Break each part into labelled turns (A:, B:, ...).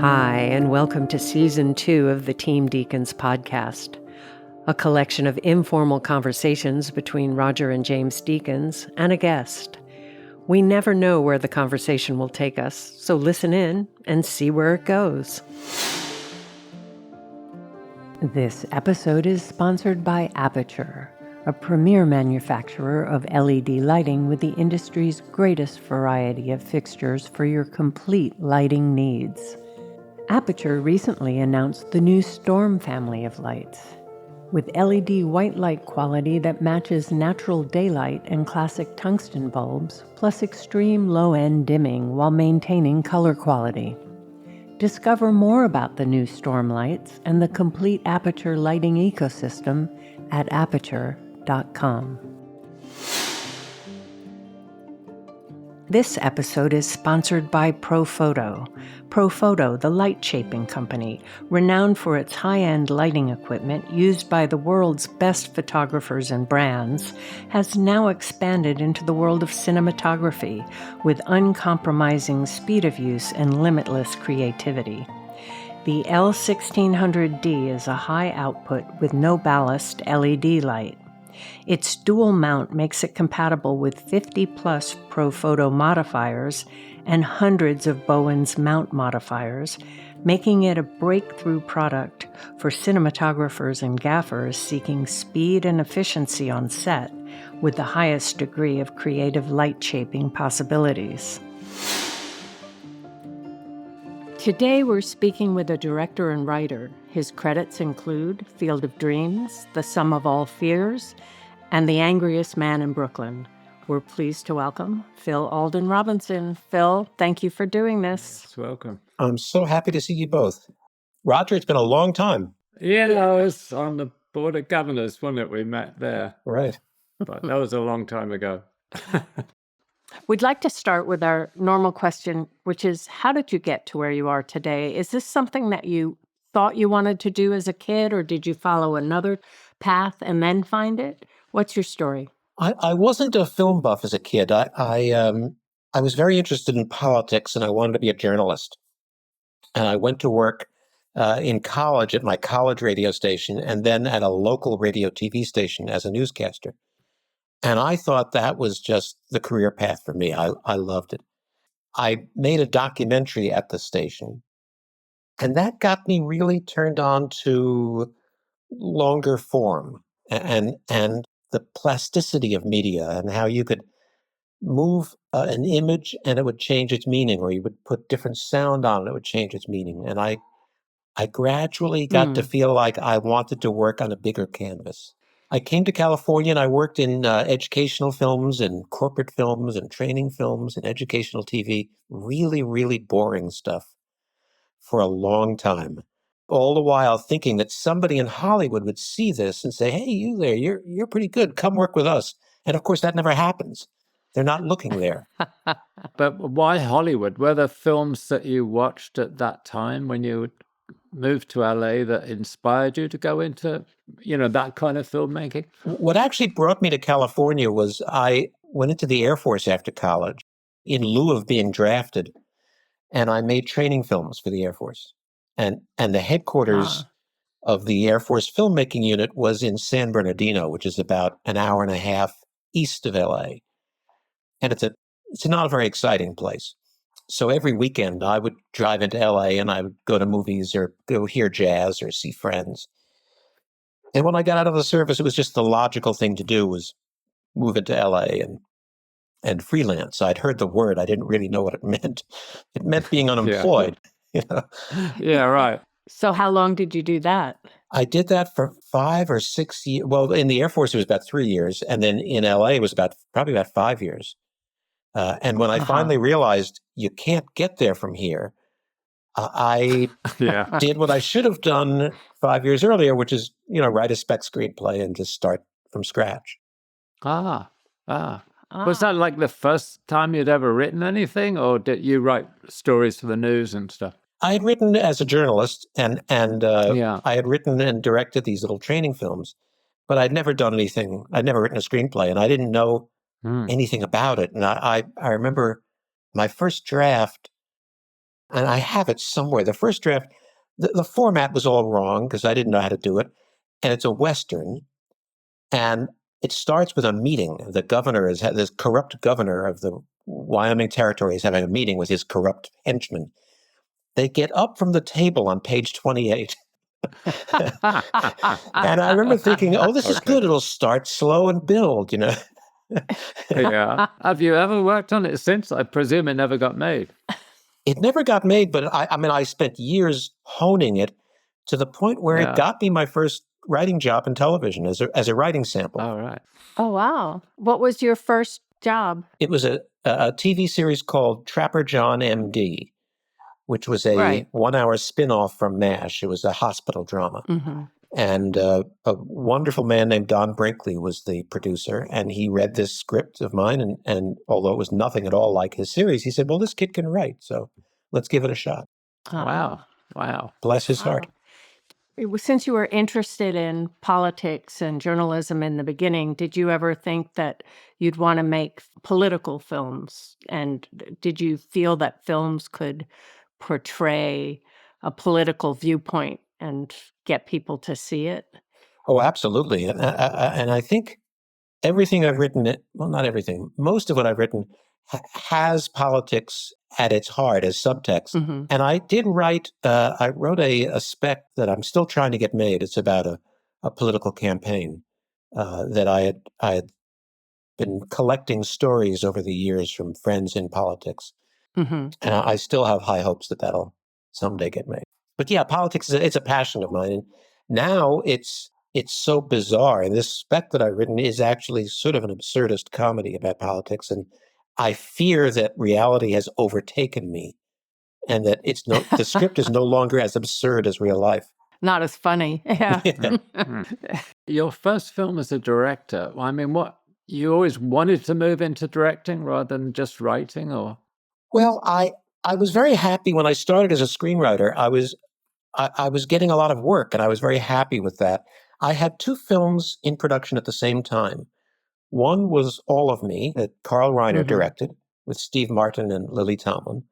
A: Hi, and welcome to Season 2 of the Team Deakins Podcast, a collection of informal conversations between Roger and James Deakins and a guest. We never know where the conversation will take us, so listen in and see where it goes. This episode is sponsored by Aperture, a premier manufacturer of LED lighting with the industry's greatest variety of fixtures for your complete lighting needs. Aperture recently announced the new Storm family of lights. With LED white light quality that matches natural daylight and classic tungsten bulbs, plus extreme low-end dimming while maintaining color quality. Discover more about the new Storm lights and the complete Aperture lighting ecosystem at aperture.com. This episode is sponsored by Profoto. Profoto, the light-shaping company, renowned for its high-end lighting equipment used by the world's best photographers and brands, has now expanded into the world of cinematography with uncompromising speed of use and limitless creativity. The L1600D is a high-output with no ballast LED light. Its dual mount makes it compatible with 50-plus Profoto modifiers and hundreds of Bowen's mount modifiers, making it a breakthrough product for cinematographers and gaffers seeking speed and efficiency on set with the highest degree of creative light-shaping possibilities. Today we're speaking with a director and writer. His credits include Field of Dreams, The Sum of All Fears, and The Angriest Man in Brooklyn. We're pleased to welcome Phil Alden Robinson. Phil, thank you for doing this.
B: You're welcome.
C: I'm so happy to see you both. Roger, it's been a long time.
B: Yeah, I was on the Board of Governors, wasn't it? We met there.
C: Right.
B: But that was a long time ago.
A: We'd like to start with our normal question, which is, how did you get to where you are today? Is this something that you thought you wanted to do as a kid, or did you follow another path and then find it? What's your story?
C: I wasn't a film buff as a kid. I was very interested in politics, and I wanted to be a journalist. And I went to work in college at my college radio station, and then at a local radio TV station as a newscaster. And I thought that was just the career path for me. I loved it. I made a documentary at the station, and that got me really turned on to longer form and the plasticity of media and how you could move an image and it would change its meaning, or you would put different sound on it, it would change its meaning. And I gradually got to feel like I wanted to work on a bigger canvas. I came to California and I worked in educational films and corporate films and training films and educational TV, really, really boring stuff for a long time. All the while thinking that somebody in Hollywood would see this and say, "Hey, you there, you're pretty good. Come work with us." And of course, that never happens. They're not looking there.
B: But why Hollywood? Were there films that you watched at that time when you moved to LA that inspired you to go into, that kind of filmmaking?
C: What actually brought me to California was I went into the Air Force after college in lieu of being drafted, and I made training films for the Air Force. And the headquarters of the Air Force filmmaking unit was in San Bernardino, which is about an hour and a half east of LA. And it's not a very exciting place. So every weekend I would drive into LA and I would go to movies or go hear jazz or see friends. And when I got out of the service, it was just the logical thing to do was move into LA and freelance. I'd heard the word. I didn't really know what it meant. It meant being unemployed.
B: Yeah, right.
A: So how long did you do that?
C: I did that for 5 or 6 years. Well, in the Air Force, it was about 3 years. And then in LA, it was probably about 5 years. And when I finally realized you can't get there from here, I did what I should have done 5 years earlier, which is, write a spec screenplay and just start from scratch.
B: Was that like the first time you'd ever written anything, or did you write stories for the news and stuff?
C: I had written as a journalist, and I had written and directed these little training films, but I'd never done anything. I'd never written a screenplay, and I didn't know anything about it. And I remember my first draft, and I have it somewhere. The first draft, the format was all wrong because I didn't know how to do it. And it's a Western. And it starts with a meeting. The governor is, this corrupt governor of the Wyoming Territory is having a meeting with his corrupt henchmen. They get up from the table on page 28. And I remember thinking, oh, this is good. It'll start slow and build, you know.
B: Yeah. Have you ever worked on it since? I presume it never got made.
C: It never got made, but I spent years honing it to the point where it got me my first writing job in television as a writing sample.
B: All right.
A: Oh, wow. What was your first job?
C: It was a TV series called Trapper John MD, which was a 1-hour spin-off from MASH. It was a hospital drama.
A: Mm-hmm.
C: And a wonderful man named Don Brinkley was the producer, and he read this script of mine, and although it was nothing at all like his series, he said, well, this kid can write, so let's give it a shot.
B: Wow.
C: Bless his heart.
A: Since you were interested in politics and journalism in the beginning, did you ever think that you'd want to make political films? And did you feel that films could portray a political viewpoint and get people to see it?
C: Oh, absolutely. And I think everything I've written, well, not everything, most of what I've written has politics at its heart as subtext.
A: Mm-hmm.
C: And I did write, I wrote a spec that I'm still trying to get made. It's about a political campaign that I had been collecting stories over the years from friends in politics.
A: Mm-hmm.
C: And I still have high hopes that that'll someday get made. But yeah, politics, it's a passion of mine. And now it's so bizarre. And this spec that I've written is actually sort of an absurdist comedy about politics. And I fear that reality has overtaken me and that the script is no longer as absurd as real life.
A: Not as funny. Yeah.
B: Your first film as a director, I mean, you always wanted to move into directing rather than just writing, or?
C: Well, I was very happy when I started as a screenwriter. I was getting a lot of work, and I was very happy with that. I had 2 films in production at the same time. One was All of Me, that Carl Reiner directed with Steve Martin and Lily Tomlin.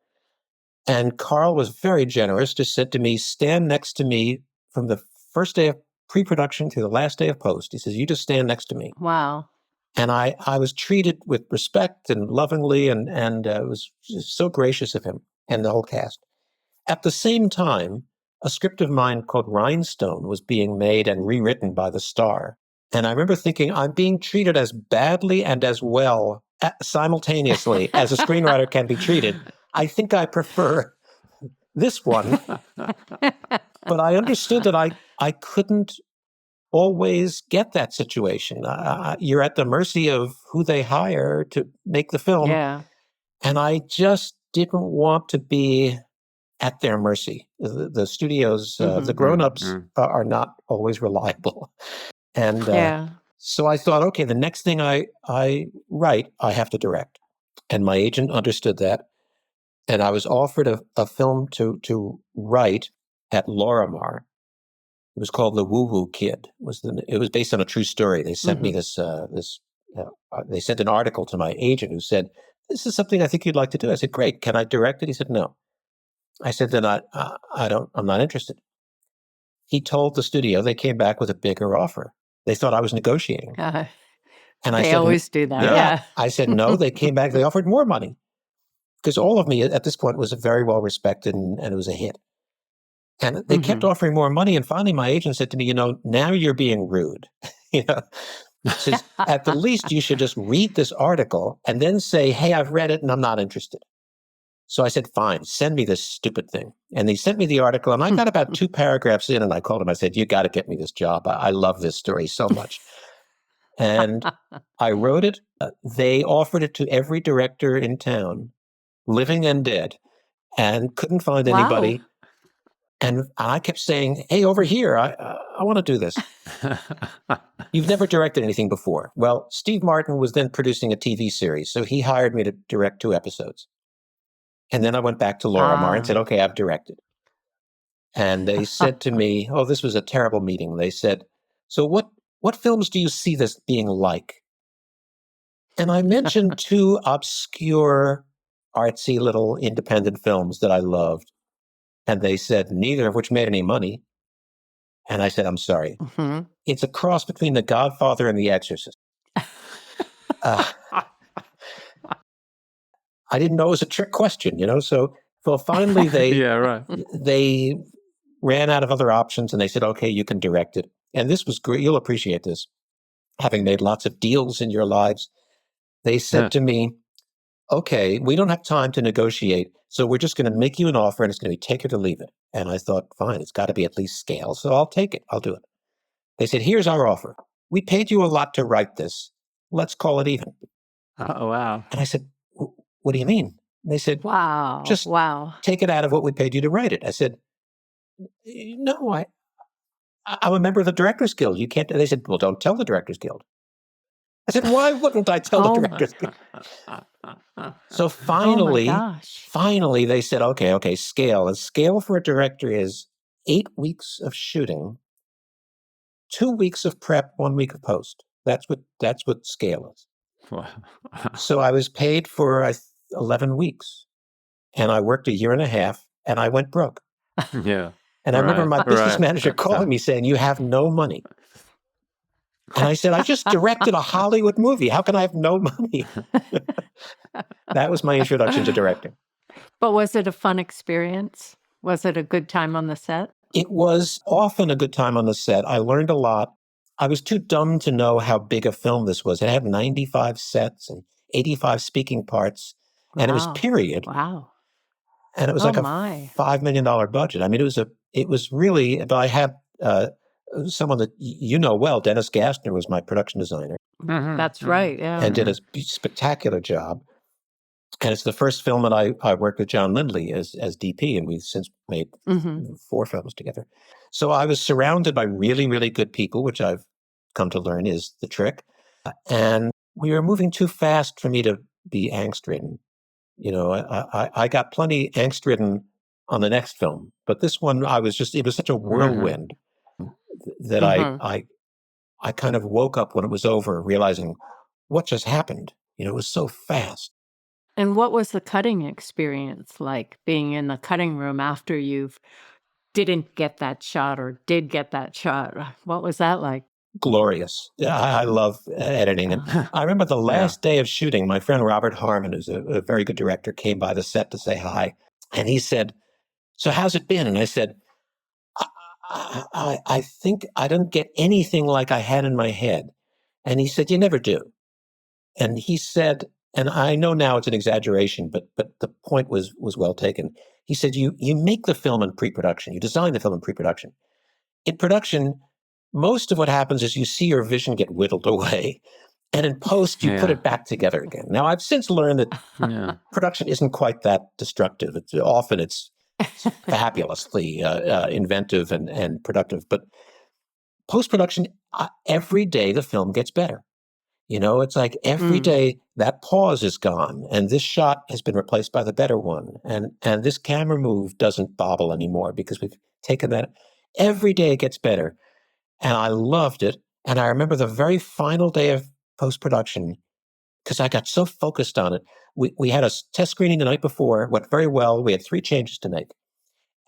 C: And Carl was very generous, just said to me, stand next to me from the first day of pre-production to the last day of post. He says, you just stand next to me.
A: Wow.
C: And I was treated with respect and lovingly, and it was just so gracious of him and the whole cast. At the same time, a script of mine called Rhinestone was being made and rewritten by the Star. And I remember thinking, I'm being treated as badly and as well simultaneously as a screenwriter can be treated. I think I prefer this one. But I understood that I couldn't always get that situation. You're at the mercy of who they hire to make the film.
A: Yeah.
C: And I just didn't want to be at their mercy. The studios, the grown-ups are not always reliable. And so I thought, okay, the next thing I write, I have to direct. And my agent understood that. And I was offered a film to write at Lorimar. It was called The Woo Woo Kid. It was based on a true story. They sent me they sent an article to my agent who said, this is something I think you'd like to do. I said, great. Can I direct it? He said, no. I said, then I'm not interested. He told the studio, they came back with a bigger offer. They thought I was negotiating.
A: And
C: I said,
A: always do that. Yeah.
C: I said, no, they came back, they offered more money. Because All of Me at this point was very well respected and it was a hit. And they kept offering more money. And finally, my agent said to me, now you're being rude. Says, at the least, you should just read this article and then say, hey, I've read it and I'm not interested. So I said, fine, send me this stupid thing. And they sent me the article. And I got about 2 paragraphs in and I called him. I said, you got to get me this job. I love this story so much. And I wrote it. They offered it to every director in town, living and dead, and couldn't find anybody. And I kept saying, hey, over here, I want to do this. You've never directed anything before. Well, Steve Martin was then producing a TV series, so he hired me to direct 2 episodes. And then I went back to Lorimar and said, okay, I've directed. And they said to me, oh, this was a terrible meeting. They said, so what films do you see this being like? And I mentioned 2 obscure artsy little independent films that I loved. And they said, neither of which made any money. And I said, I'm sorry.
A: Mm-hmm.
C: It's a cross between The Godfather and The Exorcist. I didn't know it was a trick question, So, well, finally
B: Yeah, right.
C: they ran out of other options and they said, okay, you can direct it. And this was great. You'll appreciate this. Having made lots of deals in your lives, they said to me, okay, we don't have time to negotiate, so we're just going to make you an offer and it's going to be take it or leave it. And I thought, fine, it's got to be at least scale, so I'll take it. I'll do it. They said, here's our offer. We paid you a lot to write this. Let's call it even.
B: Oh, wow.
C: And I said, what do you mean? And they said,
A: Wow.
C: just
A: wow.
C: take it out of what we paid you to write it. I said, no, I'm a member of the Directors Guild. You can't. They said, well, don't tell the Directors Guild. I said, why wouldn't I tell the Directors Guild? So finally, they said, okay, scale. And scale for a director is 8 weeks of shooting, 2 weeks of prep, 1 week of post. That's what scale is.
B: Wow.
C: So I was paid for 11 weeks, and I worked a year and a half, and I went broke.
B: Yeah.
C: And I remember my business manager calling me saying, you have no money. And I said, I just directed a Hollywood movie. How can I have no money? That was my introduction to directing.
A: But was it a fun experience? Was it a good time on the set?
C: It was often a good time on the set. I learned a lot. I was too dumb to know how big a film this was. It had 95 sets and 85 speaking parts, and it was period.
A: Wow.
C: And it was like a $5 million budget. I mean, it was really, but I had someone that you know well, Dennis Gassner was my production designer.
B: Mm-hmm.
A: That's right, yeah.
C: And did a spectacular job. And it's the first film that I worked with John Lindley as DP, and we've since made 4 films together. So I was surrounded by really, really good people, which I've come to learn is the trick. And we were moving too fast for me to be angst-ridden. I got plenty angst-ridden on the next film, but this one it was such a whirlwind that I kind of woke up when it was over, realizing what just happened. It was so fast.
A: And what was the cutting experience like, being in the cutting room after you didn't get that shot or did get that shot? What was that like?
C: Glorious. I love editing. And I remember the last day of shooting, my friend Robert Harmon, who's a very good director, came by the set to say hi. And he said, so how's it been? And I said, I think I don't get anything like I had in my head. And he said, you never do. And he said, and I know now it's an exaggeration, but the point was well taken. He said, you make the film in pre-production. You design the film in pre-production. In production, most of what happens is you see your vision get whittled away. And in post, you put it back together again. Now, I've since learned that production isn't quite that destructive. Often it's fabulously inventive and productive. But post-production, every day the film gets better. It's like every day that pause is gone and this shot has been replaced by the better one. And this camera move doesn't bobble anymore because we've taken that. Every day it gets better. And I loved it. And I remember the very final day of post-production, because I got so focused on it. We had a test screening the night before, went very well. We had 3 changes to make.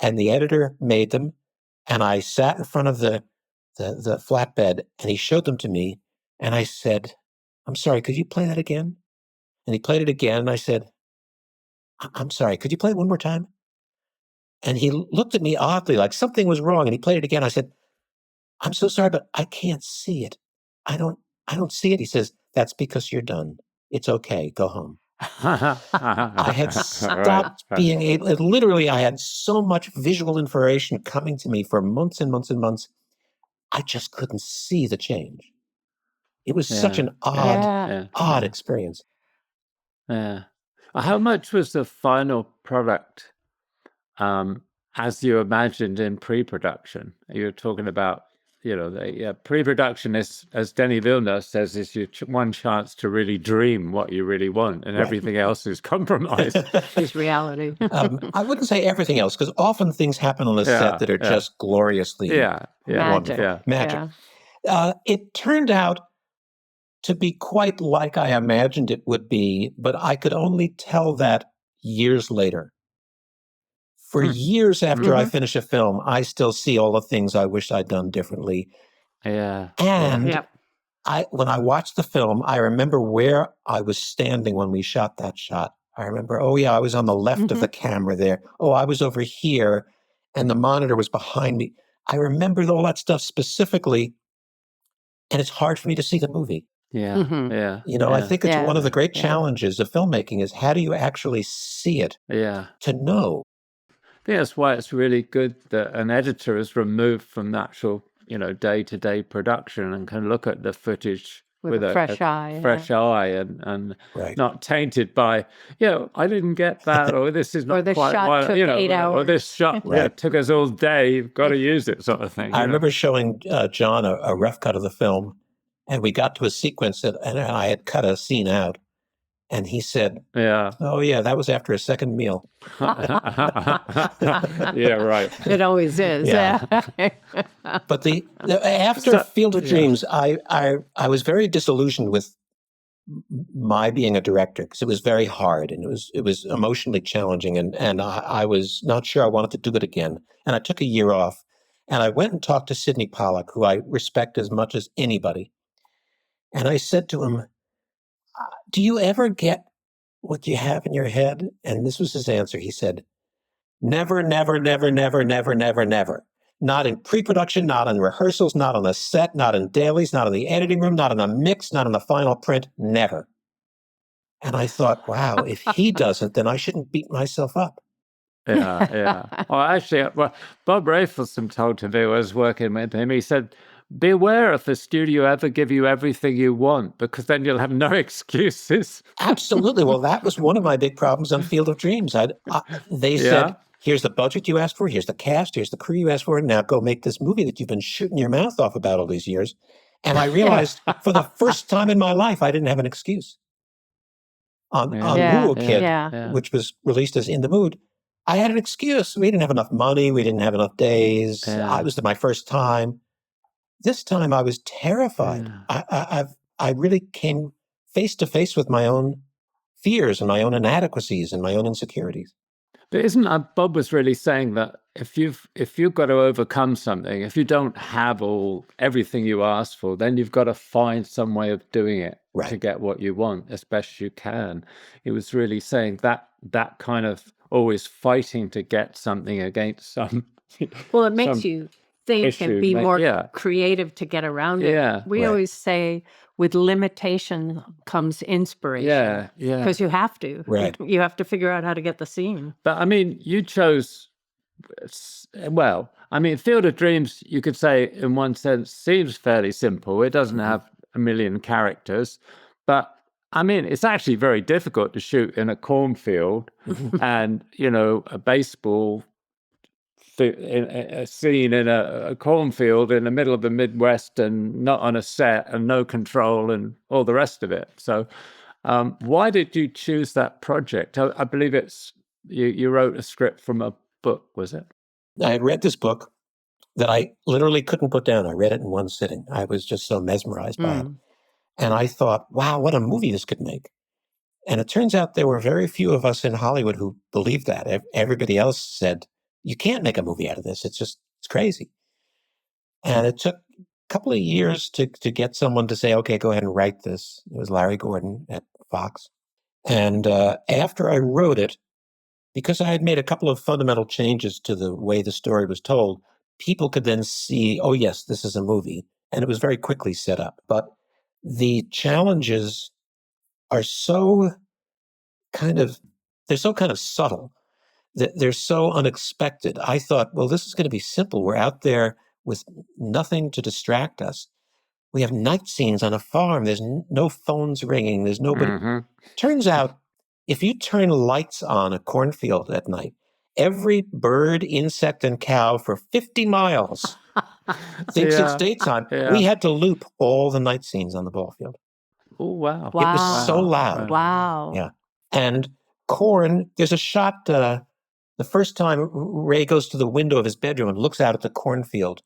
C: And the editor made them. And I sat in front of the flatbed and he showed them to me. And I said, I'm sorry, could you play that again? And he played it again. And I said, I'm sorry, could you play it one more time? And he looked at me oddly, like something was wrong. And he played it again. I said, I'm so sorry, but I can't see it. I don't see it. He says, that's because you're done. It's okay. Go home. I had stopped being able, literally, I had so much visual information coming to me for months and months and months. I just couldn't see the change. It was such an odd experience.
B: Yeah. How much was the final product as you imagined in pre-production? You're talking about, the pre-production is, as Denis Villeneuve says, is your one chance to really dream what you really want, and everything else is compromised.
A: Is reality.
C: I wouldn't say everything else, because often things happen on a set that are just gloriously wonderful. Magic. It turned out to be quite like I imagined it would be, but I could only tell that years later. For years after I finish a film, I still see all the things I wish I'd done differently.
B: Yeah.
C: And when I watched the film, I remember where I was standing when we shot that shot. I remember, I was on the left of the camera there. Oh, I was over here, and the monitor was behind me. I remember all that stuff specifically, and it's hard for me to see the movie.
B: Yeah.
C: I think it's one of the great challenges of filmmaking is how do you actually see it to know?
B: I think that's why it's really good that an editor is removed from the actual, day-to-day production and can look at the footage with a fresh eye and not tainted by, I didn't get that, or this is not
A: or this
B: quite
A: shot took 8 hours.
B: or this shot took us all day. You've got to use it, sort of thing.
C: I remember showing John a rough cut of the film, and we got to a sequence and I had cut a scene out. And he said, "Oh, yeah, that was after a second meal."
B: Yeah, right.
A: It always is.
C: Yeah. But after Field of Dreams, I was very disillusioned with my being a director because it was very hard and it was emotionally challenging. And I was not sure I wanted to do it again. And I took a year off. And I went and talked to Sidney Pollack, who I respect as much as anybody. And I said to him, "Do you ever get what you have in your head?" And this was his answer. He said, "Never, never, never, never, never, never, never. Not in pre-production, not in rehearsals, not on the set, not in dailies, not in the editing room, not in the mix, not in the final print, never." And I thought, wow, if he doesn't, then I shouldn't beat myself up.
B: Yeah. Well, actually, Bob Rafelson told me I was working with him. He said, beware if the studio ever give you everything you want, because then you'll have no excuses.
C: Absolutely. Well, that was one of my big problems on Field of Dreams. They said, here's the budget you asked for, here's the cast, here's the crew you asked for, now go make this movie that you've been shooting your mouth off about all these years. And I realized for the first time in my life, I didn't have an excuse. On Woo Kid, which was released as In the Mood, I had an excuse. We didn't have enough money. We didn't have enough days. It was my first time. This time I was terrified. I really came face to face with my own fears and my own inadequacies and my own insecurities.
B: But isn't Bob was really saying that if you've got to overcome something, if you don't have everything you asked for, then you've got to find some way of doing it to get what you want as best you can. He was really saying that kind of always fighting to get something against some.
A: Well, it makes you think and be more creative to get around it. We always say with limitation comes inspiration. Because you have to.
C: Right.
A: You have to figure out how to get the scene.
B: But I mean, you chose, Field of Dreams, you could say in one sense, seems fairly simple. It doesn't have a million characters. But I mean, it's actually very difficult to shoot in a cornfield and, a baseball a scene in a cornfield in the middle of the Midwest and not on a set and no control and all the rest of it. So why did you choose that project? I believe it's you wrote a script from a book, was it?
C: I had read this book that I literally couldn't put down. I read it in one sitting. I was just so mesmerized by it. And I thought, wow, what a movie this could make. And it turns out there were very few of us in Hollywood who believed that. Everybody else said, you can't make a movie out of this. It's crazy. And it took a couple of years to get someone to say, okay, go ahead and write this. It was Larry Gordon at Fox. And after I wrote it, because I had made a couple of fundamental changes to the way the story was told, people could then see, oh, yes, this is a movie. And it was very quickly set up. But the challenges are so kind of subtle. They're so unexpected. I thought, well, this is going to be simple. We're out there with nothing to distract us. We have night scenes on a farm. There's no phones ringing. There's nobody. Turns out, if you turn lights on a cornfield at night, every bird, insect, and cow for 50 miles thinks it's daytime. We had to loop all the night scenes on the ball field.
B: Oh, wow.
C: It was so loud.
A: Wow.
C: Yeah. And corn, there's a shot... the first time Ray goes to the window of his bedroom and looks out at the cornfield,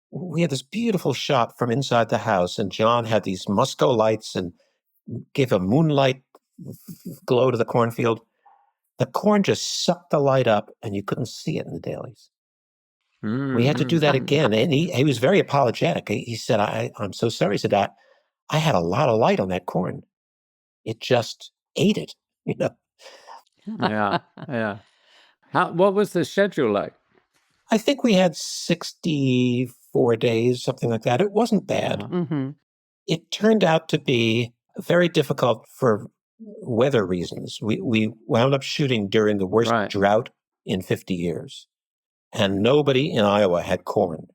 C: we had this beautiful shot from inside the house, and John had these Musco lights and gave a moonlight glow to the cornfield. the corn just sucked the light up and you couldn't see it in the dailies. We had to do that again. And he was very apologetic. He said, I'm so sorry. He said, I had a lot of light on that corn. It just ate it,
B: Yeah, yeah. What was the schedule like?
C: I think we had 64 days, something like that. It wasn't bad.
A: Mm-hmm.
C: It turned out to be very difficult for weather reasons. We wound up shooting during the worst drought in 50 years. And nobody in Iowa had corn.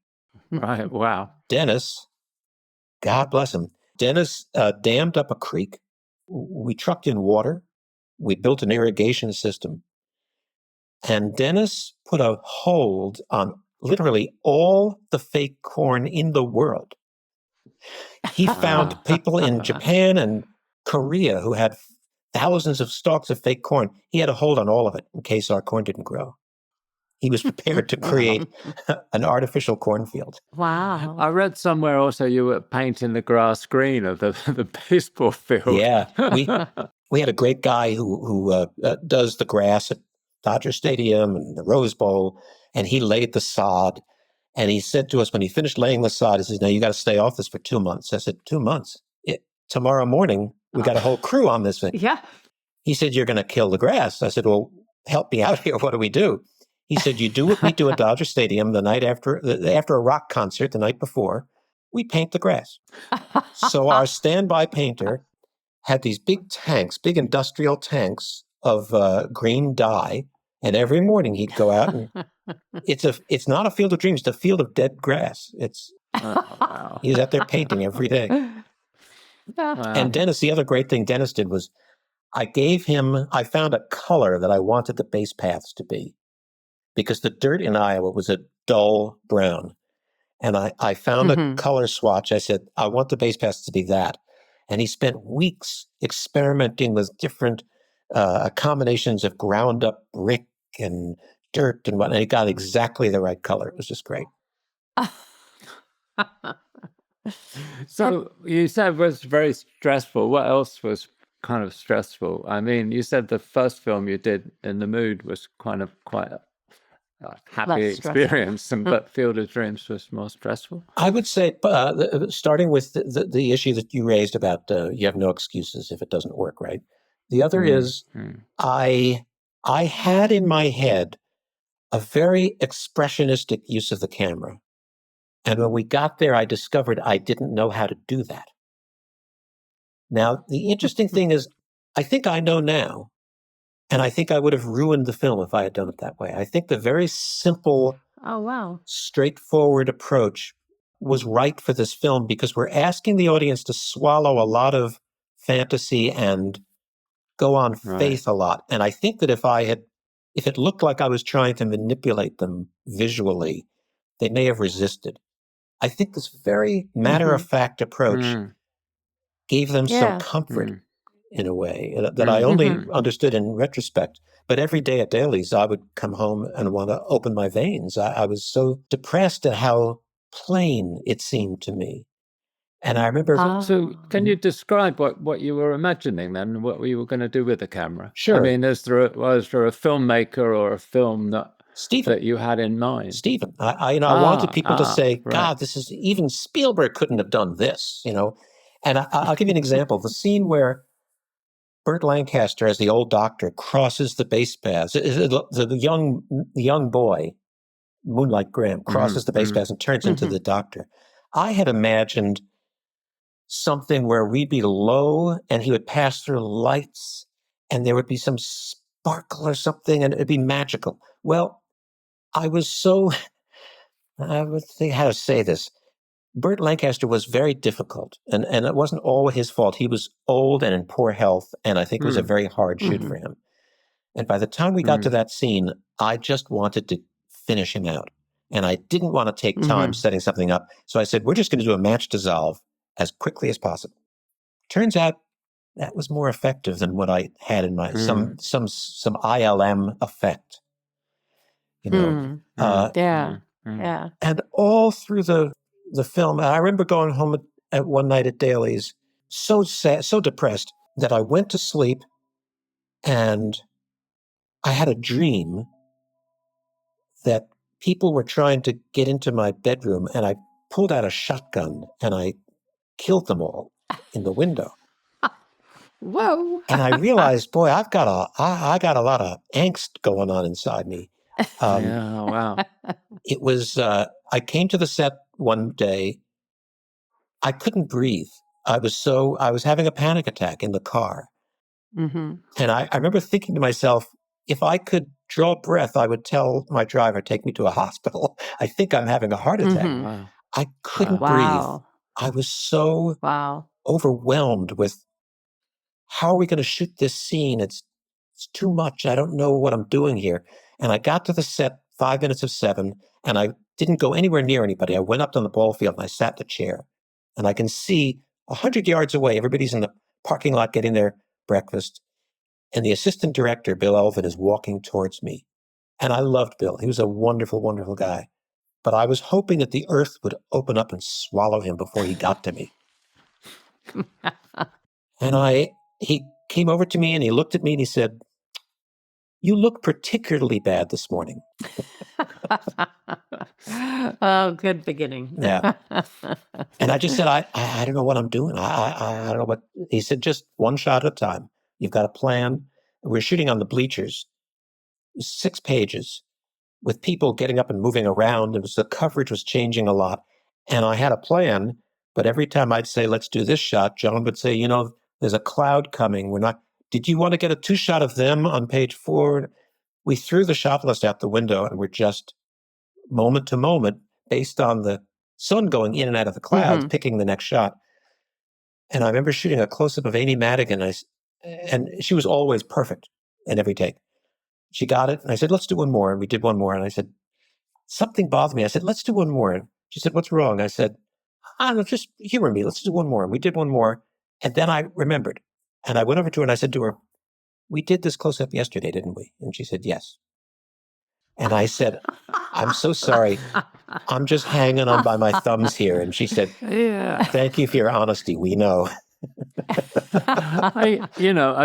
B: Right, wow.
C: Dennis, God bless him, Dennis dammed up a creek. We trucked in water. We built an irrigation system. And Dennis put a hold on literally all the fake corn in the world. He found people in Japan and Korea who had thousands of stalks of fake corn. He had a hold on all of it in case our corn didn't grow. He was prepared to create an artificial cornfield.
A: Wow.
B: I read somewhere also you were painting the grass green of the baseball field.
C: Yeah. We had a great guy who does the grass at Dodger Stadium and the Rose Bowl, and he laid the sod. And he said to us when he finished laying the sod, he says, now you got to stay off this for 2 months. I said, 2 months? Tomorrow morning, we got a whole crew on this thing.
A: Yeah.
C: He said, you're going to kill the grass. I said, well, help me out here. What do we do? He said, you do what we do at Dodger Stadium the night after a rock concert, the night before, we paint the grass. So our standby painter had these big tanks, big industrial tanks of green dye. And every morning he'd go out and it's not a field of dreams, it's a field of dead grass. He was out there painting every day.
A: Wow.
C: And Dennis, the other great thing Dennis did was I found a color that I wanted the base paths to be. Because the dirt in Iowa was a dull brown. And I found a color swatch. I said, I want the base paths to be that. And he spent weeks experimenting with different combinations of ground up brick and dirt and whatnot. And he got exactly the right color. It was just great.
B: So you said it was very stressful. What else was kind of stressful? I mean, you said the first film you did, In the Mood, was quite a happy experience, but Field of Dreams was more stressful.
C: I would say, starting with the issue that you raised about you have no excuses if it doesn't work, right? The other is I had in my head a very expressionistic use of the camera. And when we got there, I discovered I didn't know how to do that. Now, the interesting thing is, I think I know now. And I think I would have ruined the film if I had done it that way. I think the very simple, straightforward approach was right for this film because we're asking the audience to swallow a lot of fantasy and go on faith a lot. And I think that if it looked like I was trying to manipulate them visually, they may have resisted. I think this very matter-of-fact approach gave them some comfort. In a way that I only understood in retrospect. But every day at dailies, I would come home and want to open my veins. I was so depressed at how plain it seemed to me. And I remember...
B: So can you describe what you were imagining then, what you were going to do with the camera?
C: Sure.
B: I mean, was there a filmmaker or a film that you had in mind?
C: Stephen. I wanted people to say, God, this is... Even Spielberg couldn't have done this, And I'll give you an example. The scene where Burt Lancaster, as the old doctor, crosses the base paths. The young boy, Moonlight Graham, crosses the base paths and turns into the doctor. I had imagined something where we'd be low and he would pass through lights and there would be some sparkle or something and it'd be magical. Well, I would think how to say this. Burt Lancaster was very difficult, and it wasn't all his fault. He was old and in poor health, and I think it was a very hard shoot for him. And by the time we got to that scene, I just wanted to finish him out. And I didn't want to take time setting something up. So I said, we're just going to do a match dissolve as quickly as possible. Turns out that was more effective than what I had in my, some ILM effect.
A: Yeah.
C: And all through the film, I remember going home at one night at dailies, so sad, so depressed that I went to sleep and I had a dream that people were trying to get into my bedroom, and I pulled out a shotgun and I killed them all in the window.
A: Whoa.
C: And I realized, boy, I got a lot of angst going on inside me.
B: Yeah, wow.
C: It was, I came to the set one day. I couldn't breathe. I was having a panic attack in the car.
A: Mm-hmm.
C: And I remember thinking to myself, if I could draw breath, I would tell my driver, take me to a hospital. I think I'm having a heart attack.
A: Mm-hmm.
B: Wow.
C: I couldn't
A: Wow.
C: breathe. I was so
A: Wow.
C: overwhelmed with, how are we going to shoot this scene? It's too much. I don't know what I'm doing here. And I got to the set 5 minutes of 7, and I didn't go anywhere near anybody. I went up on the ball field and I sat in a chair. And I can see 100 yards away, everybody's in the parking lot getting their breakfast. And the assistant director, Bill Alden, is walking towards me. And I loved Bill. He was a wonderful, wonderful guy. But I was hoping that the earth would open up and swallow him before he got to me. And he came over to me and he looked at me and he said, "You look particularly bad this morning."
A: Oh, good beginning.
C: Yeah. And I just said, I don't know what I'm doing. I don't know what. He said, just one shot at a time. You've got a plan. We're shooting on the bleachers, 6 pages with people getting up and moving around. The coverage was changing a lot. And I had a plan, but every time I'd say, let's do this shot, John would say, there's a cloud coming. Did you want to get a 2-shot of them on page 4? We threw the shot list out the window and we're just moment to moment based on the sun going in and out of the clouds, picking the next shot. And I remember shooting a close-up of Amy Madigan, and she was always perfect in every take. She got it, and I said, let's do one more. And we did one more. And I said, something bothered me. I said, let's do one more. And she said, what's wrong? I said, I don't know, just humor me. Let's do one more. And we did one more. And then I remembered. And I went over to her and I said to her, we did this close-up yesterday, didn't we? And she said, yes. And I said, I'm so sorry. I'm just hanging on by my thumbs here. And she said,
B: Yeah.
C: thank you for your honesty. We know.
B: I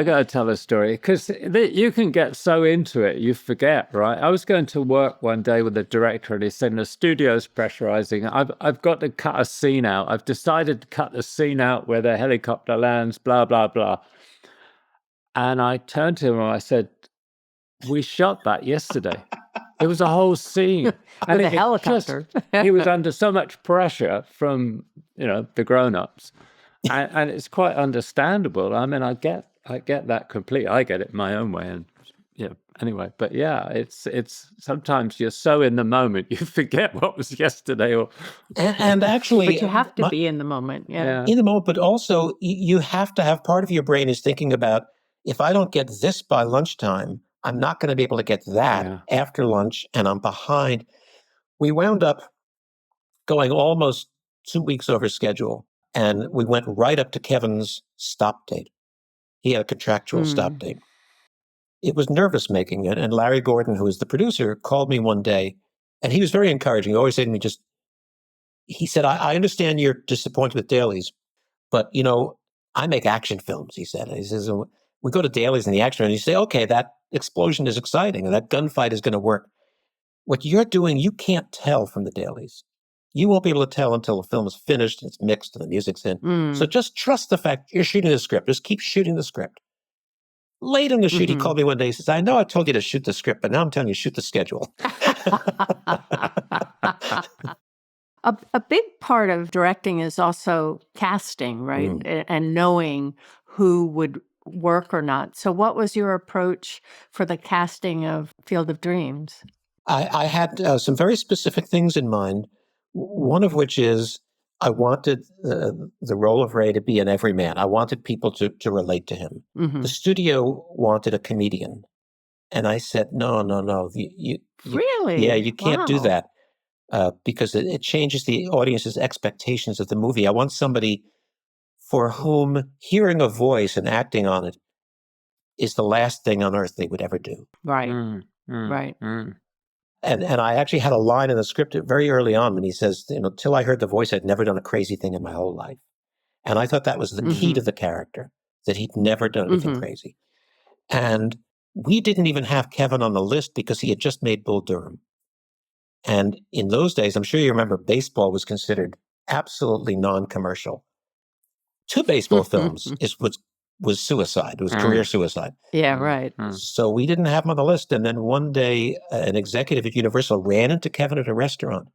B: got to tell a story because you can get so into it, you forget, right? I was going to work one day with the director and he said, the studio's pressurizing. I've got to cut a scene out. I've decided to cut the scene out where the helicopter lands, blah, blah, blah. And I turned to him and I said, we shot that yesterday. It was a whole scene.
A: And with a helicopter.
B: He was under so much pressure from, the grown-ups. And it's quite understandable. I mean, I get that completely. I get it my own way. And anyway, but yeah, it's sometimes you're so in the moment, you forget what was yesterday
C: and actually.
A: But you have to be in the moment. Yeah.
C: In the moment, but also you have to have part of your brain is thinking about, if I don't get this by lunchtime, I'm not going to be able to get that after lunch, and I'm behind. We wound up going almost 2 weeks over schedule, and we went right up to Kevin's stop date. He had a contractual stop date. It was nervous making it, and Larry Gordon, who was the producer, called me one day, and he was very encouraging. He always said to me, he said, I understand you're disappointed with dailies, but, I make action films, he said. And he says, we go to dailies in the action, and you say, okay, that explosion is exciting, and that gunfight is going to work. What you're doing, you can't tell from the dailies. You won't be able to tell until the film is finished and it's mixed and the music's in. So just trust the fact you're shooting the script. Just keep shooting the script. Late in the shoot, he called me one day. He says, I know I told you to shoot the script, but now I'm telling you, shoot the schedule.
A: A big part of directing is also casting, right? And knowing who would work or not. So what was your approach for the casting of Field of Dreams?
C: I had some very specific things in mind, one of which is I wanted the role of Ray to be an everyman. I wanted people to relate to him. The studio wanted a comedian. And I said, no. You,
A: really?
C: Yeah, you can't do that because it changes the audience's expectations of the movie. I want somebody for whom hearing a voice and acting on it is the last thing on earth they would ever do.
A: Right. Right.
C: And I actually had a line in the script very early on when he says, till I heard the voice, I'd never done a crazy thing in my whole life. And I thought that was the key to the character, that he'd never done anything crazy. And we didn't even have Kevin on the list because he had just made Bull Durham. And in those days, I'm sure you remember, baseball was considered absolutely non-commercial. 2 baseball films was suicide. It was career suicide.
A: Yeah, right.
C: So we didn't have him on the list. And then one day, an executive at Universal ran into Kevin at a restaurant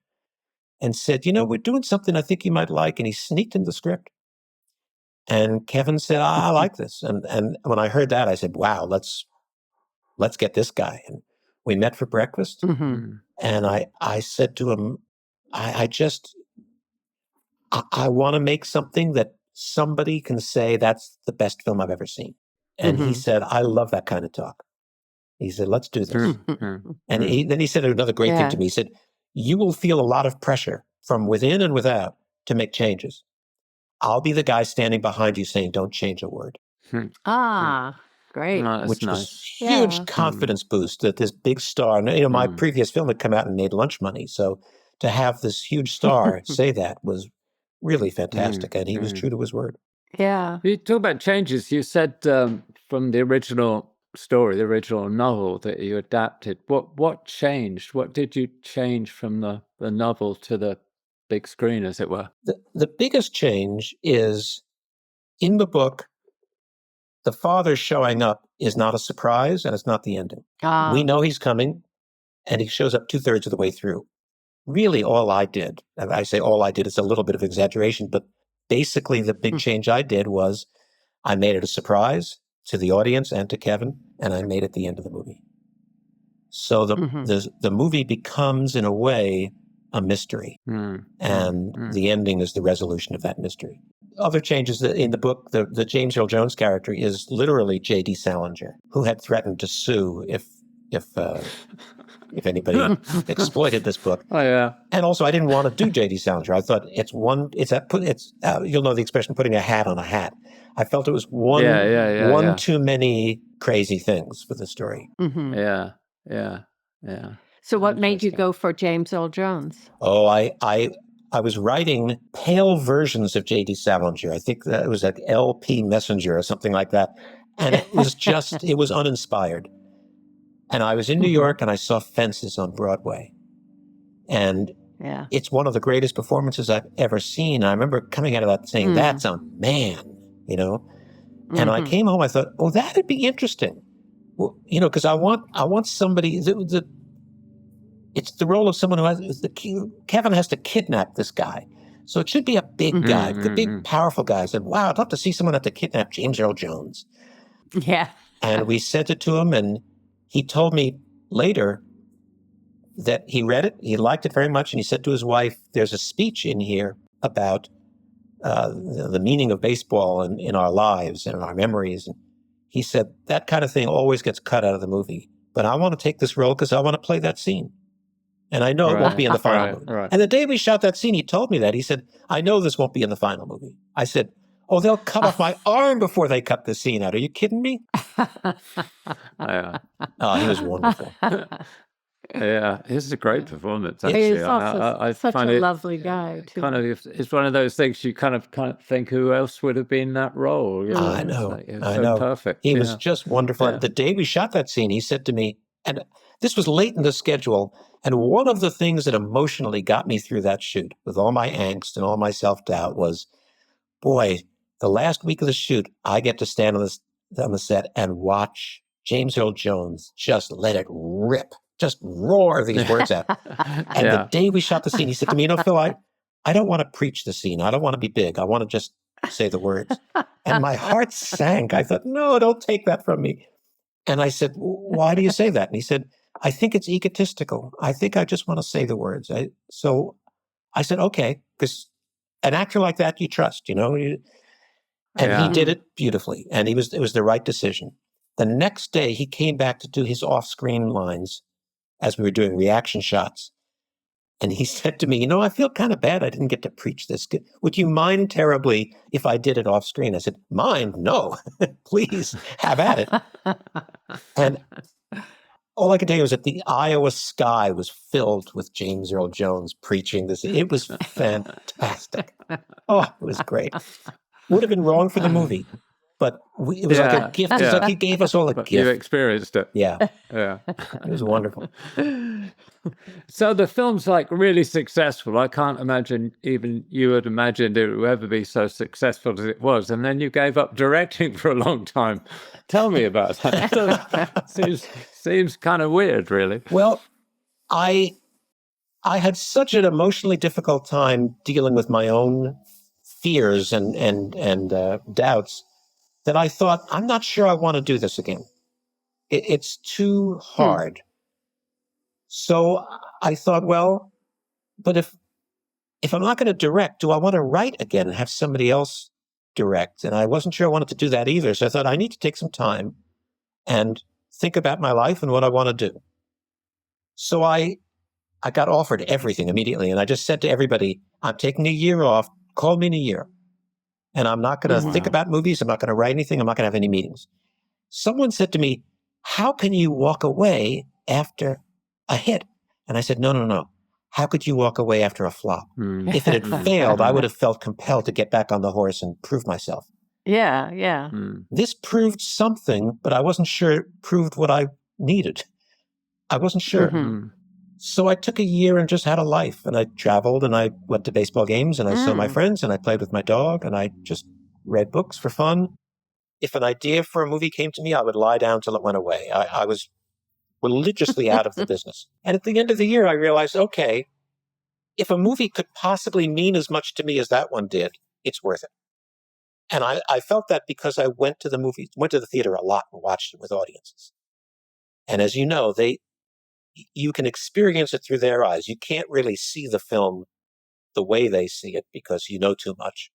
C: and said, we're doing something I think you might like. And he sneaked in the script. And Kevin said, I like this. And when I heard that, I said, wow, let's get this guy. And we met for breakfast. And I said to him, I want to make something that somebody can say that's the best film I've ever seen. And he said, I love that kind of talk. He said, let's do this. And then he said another great thing to me. He said, you will feel a lot of pressure from within and without to make changes. I'll be the guy standing behind you saying, don't change a word.
A: Great.
C: Which
B: nice.
C: was huge confidence boost that this big star, and, my previous film had come out and made lunch money. So to have this huge star say that was really fantastic. And he was true to his word.
A: Yeah.
B: You talk about changes. You said from the original story, the original novel that you adapted, what changed? What did you change from the novel to the big screen, as it were?
C: The biggest change is in the book, the father showing up is not a surprise and it's not the ending. We know he's coming and he shows up 2/3 of the way through. Really all I did, and I say all I did, is a little bit of exaggeration, but basically the big change I did was I made it a surprise to the audience and to Kevin, and I made it the end of the movie. So the movie becomes, in a way, a mystery. And the ending is the resolution of that mystery. Other changes in the book, the James Earl Jones character is literally J.D. Salinger, who had threatened to sue if anybody exploited this book.
B: Oh, yeah.
C: And also, I didn't want to do J.D. Salinger. I thought you'll know the expression, putting a hat on a hat. I felt it was one too many crazy things for the story.
B: Yeah.
A: So what made you go for James Earl Jones?
C: Oh, I was writing pale versions of J.D. Salinger. I think that it was like LP Messenger or something like that. And it was it was uninspired. And I was in New York and I saw Fences on Broadway. And it's one of the greatest performances I've ever seen. I remember coming out of that saying, that's a man, And I came home, I thought, oh, that'd be interesting. Well, because I want somebody, it's the role of someone who has, Kevin has to kidnap this guy. So it should be a big guy, the big, powerful guy. I said, wow, I'd love to see someone have to kidnap James Earl Jones.
A: Yeah.
C: And we sent it to him, and he told me later that he read it, he liked it very much, and he said to his wife, there's a speech in here about the meaning of baseball in our lives and in our memories. And he said, that kind of thing always gets cut out of the movie. But I want to take this role because I want to play that scene. And I know it won't be in the final movie.
B: Right.
C: And the day we shot that scene, he told me that. He said, I know this won't be in the final movie. I said, oh, they'll cut off my arm before they cut the scene out. Are you kidding me? Oh, he was wonderful.
B: Yeah, it's a great performance.
A: He's
B: Actually,
A: also such a lovely guy too.
B: Kind of, it's one of those things you kind of think who else would have been that role.
C: I know,
B: I know. Perfect.
C: He was just wonderful. And the day we shot that scene, he said to me, and this was late in the schedule, and one of the things that emotionally got me through that shoot, with all my angst and all my self-doubt, was, boy, the last week of the shoot, I get to stand on the set and watch James Earl Jones just let it rip. Just roar these words out. And the day we shot the scene, he said to me, Phil, I don't want to preach the scene. I don't want to be big. I want to just say the words. And my heart sank. I thought, no, don't take that from me. And I said, why do you say that? And he said, I think it's egotistical. I think I just want to say the words. So I said, okay, because an actor like that, you trust, And he did it beautifully. And it was the right decision. The next day, he came back to do his off-screen lines as we were doing reaction shots. And he said to me, I feel kind of bad I didn't get to preach this. Would you mind terribly if I did it off screen? I said, mind? No, please have at it. And all I could tell you was that the Iowa sky was filled with James Earl Jones preaching this. It was fantastic. Oh, it was great. Would have been wrong for the movie. But it was like a gift. It's like he gave us all a
B: But
C: gift.
B: you experienced it.
C: Yeah.
B: Yeah.
C: It was wonderful.
B: So the film's like really successful. I can't imagine even you had imagined it would ever be so successful as it was. And then you gave up directing for a long time. Tell me about that. seems kind of weird, really.
C: Well, I had such an emotionally difficult time dealing with my own fears and doubts that I thought, I'm not sure I want to do this again. It's too hard. So I thought, well, but if I'm not going to direct, do I want to write again and have somebody else direct? And I wasn't sure I wanted to do that either. So I thought I need to take some time and think about my life and what I want to do. So I got offered everything immediately. And I just said to everybody, I'm taking a year off. Call me in a year. And I'm not going to think about movies. I'm not going to write anything. I'm not going to have any meetings. Someone said to me, how can you walk away after a hit? And I said, no. How could you walk away after a flop? If it had failed, I would have felt compelled to get back on the horse and prove myself.
A: Yeah.
C: This proved something, but I wasn't sure it proved what I needed. I wasn't sure. So I took a year and just had a life. And I traveled and I went to baseball games and I saw my friends and I played with my dog and I just read books for fun. If an idea for a movie came to me, I would lie down till it went away. I was religiously out of the business. And at the end of the year, I realized, okay, if a movie could possibly mean as much to me as that one did, it's worth it. And I felt that because I went to the theater a lot and watched it with audiences. And as you know, you can experience it through their eyes. You can't really see the film the way they see it because you know too much.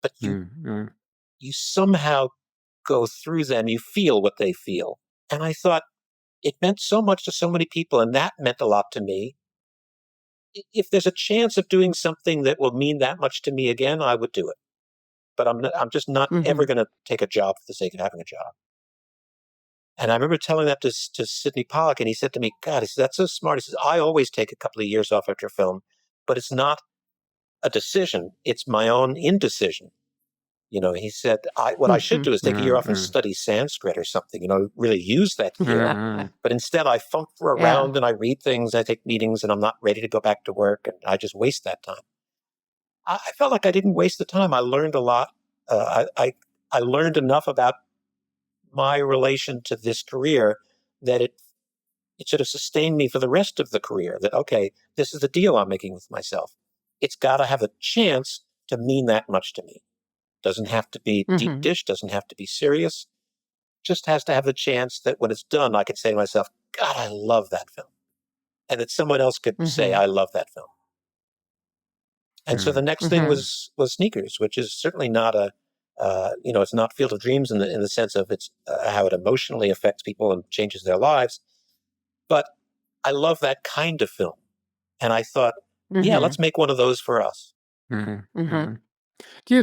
C: But you somehow go through them. You feel what they feel. And I thought it meant so much to so many people, and that meant a lot to me. If there's a chance of doing something that will mean that much to me again, I would do it. But I'm just not ever going to take a job for the sake of having a job. And I remember telling that to Sidney Pollack, and he said to me, God, he said, that's so smart. He says, I always take a couple of years off after a film, but it's not a decision. It's my own indecision. He said, what I should do is take a year off and study Sanskrit or something, really use that year. But instead I funk around and I read things, I take meetings, and I'm not ready to go back to work, and I just waste that time. I felt like I didn't waste the time. I learned a lot. I learned enough about my relation to this career that it should have sustained me for the rest of the career. That, okay, this is the deal I'm making with myself. It's got to have a chance to mean that much to me. Doesn't have to be deep dish, doesn't have to be serious. Just has to have the chance that when it's done, I could say to myself, God, I love that film. And that someone else could say, I love that film. And so the next thing was Sneakers, which is certainly not it's not Field of Dreams in the sense of it's how it emotionally affects people and changes their lives. But I love that kind of film. And I thought, yeah, let's make one of those for us.
B: Did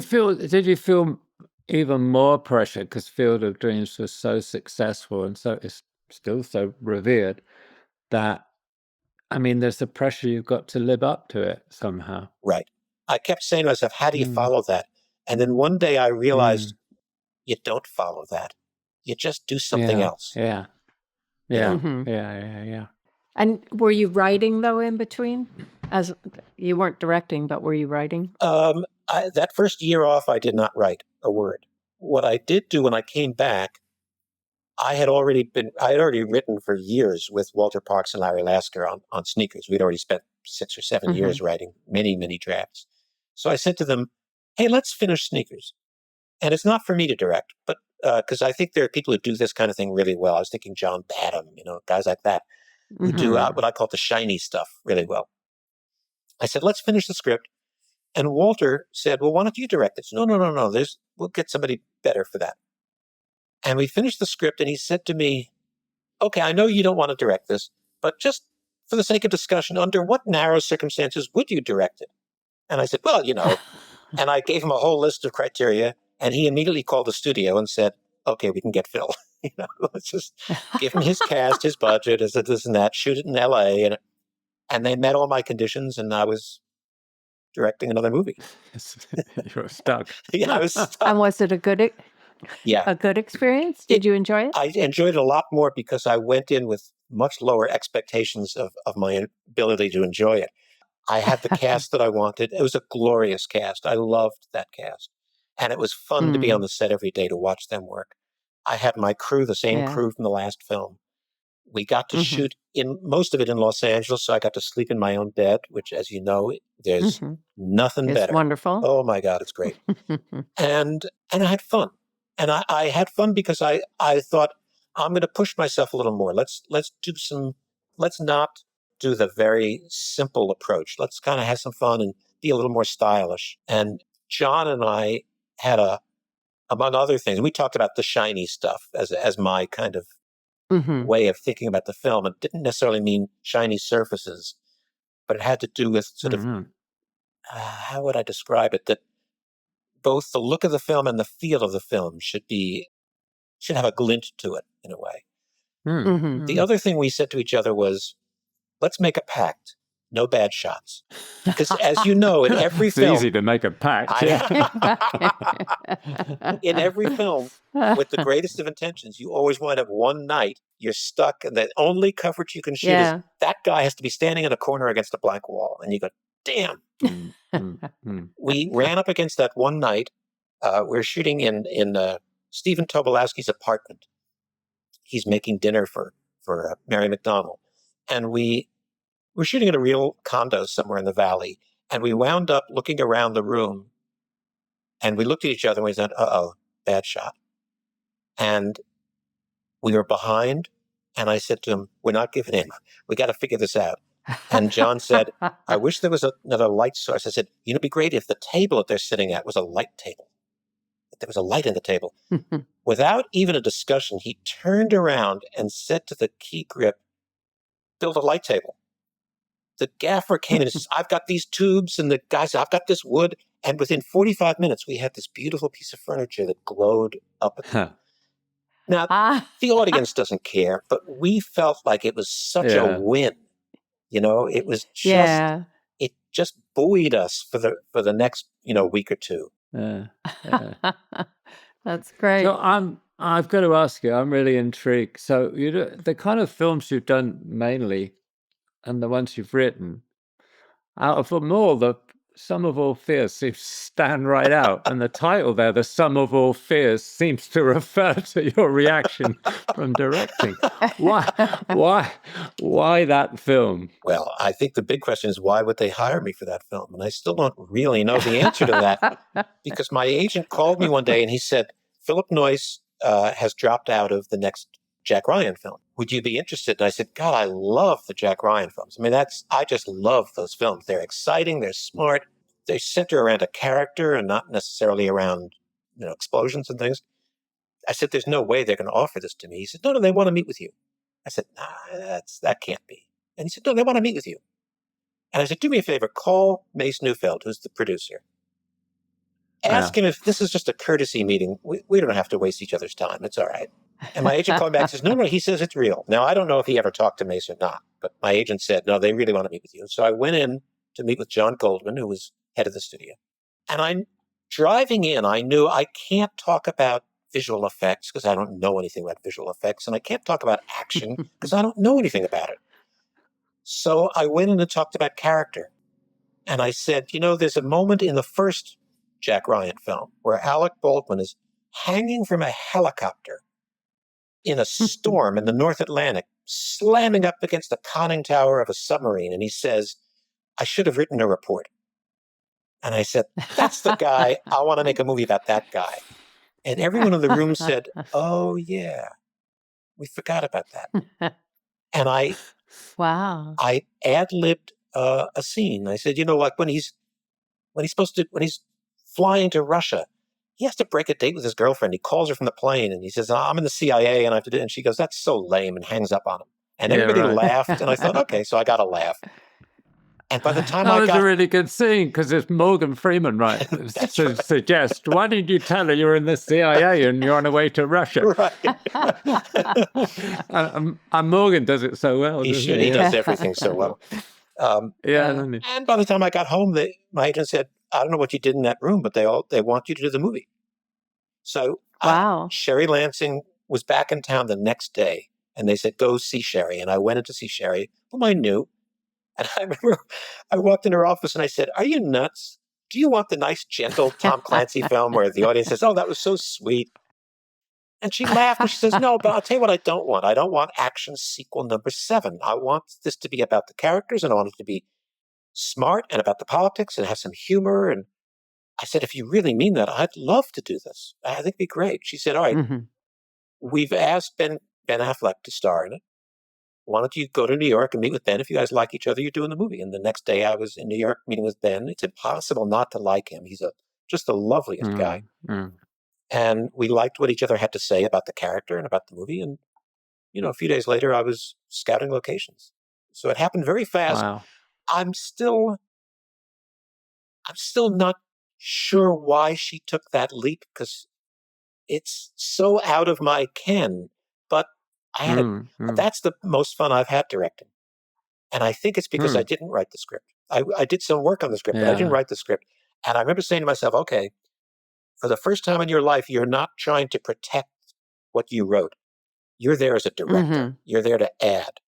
B: you feel even more pressure because Field of Dreams was so successful and so it's still so revered that, there's a pressure you've got to live up to it somehow.
C: Right. I kept saying to myself, how do you follow that? And then one day I realized you don't follow that. You just do something else.
B: Yeah.
A: And were you writing, though, in between? As you weren't directing, but were you writing?
C: That first year off, I did not write a word. What I did do when I came back, I had already written for years with Walter Parks and Larry Lasker on Sneakers. We'd already spent 6 or 7 years writing many, many drafts. So I said to them, hey, let's finish Sneakers. And it's not for me to direct, but because I think there are people who do this kind of thing really well. I was thinking John Badham, guys like that, who do what I call the shiny stuff really well. I said, let's finish the script. And Walter said, well, why don't you direct it? No. We'll get somebody better for that. And we finished the script, and he said to me, okay, I know you don't want to direct this, but just for the sake of discussion, under what narrow circumstances would you direct it? And I said, well, and I gave him a whole list of criteria, and he immediately called the studio and said, okay, we can get Phil. Let's just give him his cast, his budget, this and that, shoot it in LA. And they met all my conditions, and I was directing another movie.
B: You were stuck.
C: Yeah, I was stuck.
A: And was it a good
C: Yeah.
A: A good experience? Did you enjoy it?
C: I enjoyed it a lot more because I went in with much lower expectations of my ability to enjoy it. I had the cast that I wanted. It was a glorious cast. I loved that cast. And it was fun to be on the set every day to watch them work. I had my crew, the same crew from the last film. We got to shoot in most of it in Los Angeles, so I got to sleep in my own bed, which, as you know, there's nothing
A: It's
C: better.
A: wonderful.
C: Oh my God, it's great. and I had fun. And I had fun because I thought, I'm going to push myself a little more. Let's not do the very simple approach. Let's kind of have some fun and be a little more stylish. And John and I had among other things, we talked about the shiny stuff as my kind of way of thinking about the film. It didn't necessarily mean shiny surfaces, but it had to do with sort of, how would I describe it? That both the look of the film and the feel of the film should have a glint to it in a way. The other thing we said to each other was, let's make a pact. No bad shots. Because as you know, in every
B: it's
C: film...
B: easy to make a pact.
C: In every film, with the greatest of intentions, you always wind up one night, you're stuck, and the only coverage you can shoot is that guy has to be standing in a corner against a blank wall. And you go, damn. We ran up against that one night. We're shooting in Stephen Tobolowsky's apartment. He's making dinner for Mary McDonnell. And we're shooting in a real condo somewhere in the valley. And we wound up looking around the room. And we looked at each other and we said, uh-oh, bad shot. And we were behind. And I said to him, we're not giving in. We got to figure this out. And John said, I wish there was another light source. I said, it'd be great if the table that they're sitting at was a light table. If there was a light in the table. Without even a discussion, he turned around and said to the key grip, build a light table. The gaffer came in and says, I've got these tubes. And the guy said, I've got this wood. And within 45 minutes, we had this beautiful piece of furniture that glowed up at the... Now, the audience doesn't care, but we felt like it was such a win. You know, it was just, it just buoyed us for the next, week or two.
A: That's great.
B: So I've got to ask you, I'm really intrigued. So the kind of films you've done mainly, and the ones you've written, out of them all, the Sum of All Fears seems to stand right out. And the title there, The Sum of All Fears, seems to refer to your reaction from directing. Why that film?
C: Well, I think the big question is, why would they hire me for that film? And I still don't really know the answer to that, because my agent called me one day and he said, Philip Noyce has dropped out of the next Jack Ryan film. Would you be interested? And I said, God, I love the Jack Ryan films. I mean, I just love those films. They're exciting. They're smart. They center around a character and not necessarily around, explosions and things. I said, there's no way they're going to offer this to me. He said, no, they want to meet with you. I said, nah, that can't be. And he said, no, they want to meet with you. And I said, do me a favor, call Mace Neufeld, who's the producer. Ask him if this is just a courtesy meeting. We don't have to waste each other's time. It's all right. And my agent called back and says, no, he says it's real. Now, I don't know if he ever talked to Mace or not, but my agent said, no, they really want to meet with you. So I went in to meet with John Goldman, who was head of the studio. And I'm driving in. I knew I can't talk about visual effects because I don't know anything about visual effects. And I can't talk about action because I don't know anything about it. So I went in and talked about character. And I said, there's a moment in the first Jack Ryan film where Alec Baldwin is hanging from a helicopter in a storm in the North Atlantic, slamming up against the conning tower of a submarine. And he says, I should have written a report. And I said, that's the guy. I want to make a movie about that guy. And everyone in the room said, oh, yeah, we forgot about that. And I ad-libbed a scene. I said, like when he's flying to Russia, he has to break a date with his girlfriend. He calls her from the plane and he says, I'm in the CIA and I have to do it. And she goes, that's so lame, and hangs up on him. And everybody laughed. And I thought, okay, so I got to laugh. And by the time
B: that was a really good scene because it's Morgan Freeman, right? to suggest, why didn't you tell her you're in the CIA and you're on the way to Russia?
C: Right.
B: And Morgan does it so well.
C: He does everything so well. And by the time I got home, my agent said, I don't know what you did in that room, but they want you to do the movie. So
A: Wow.
C: Sherry Lansing was back in town the next day, and they said, go see Sherry. And I went in to see Sherry, whom I knew. And I remember I walked in her office and I said, are you nuts? Do you want the nice, gentle Tom Clancy film where the audience says, oh, that was so sweet? And she laughed and she says, no, but I'll tell you what I don't want. I don't want action sequel number 7. I want this to be about the characters, and I want it to be smart and about the politics and have some humor. And I said, if you really mean that, I'd love to do this. I think it'd be great. She said, all right, we've asked Ben Affleck to star in it. Why don't you go to New York and meet with Ben? If you guys like each other, you're doing the movie. And the next day I was in New York meeting with Ben. It's impossible not to like him. He's just the loveliest guy. And we liked what each other had to say about the character and about the movie. And, a few days later, I was scouting locations. So it happened very fast.
B: Wow.
C: I'm still not sure why she took that leap, because it's so out of my ken. But I had that's the most fun I've had directing. And I think it's because I didn't write the script. I did some work on the script, but I didn't write the script. And I remember saying to myself, okay, for the first time in your life, you're not trying to protect what you wrote. You're there as a director. You're there to add.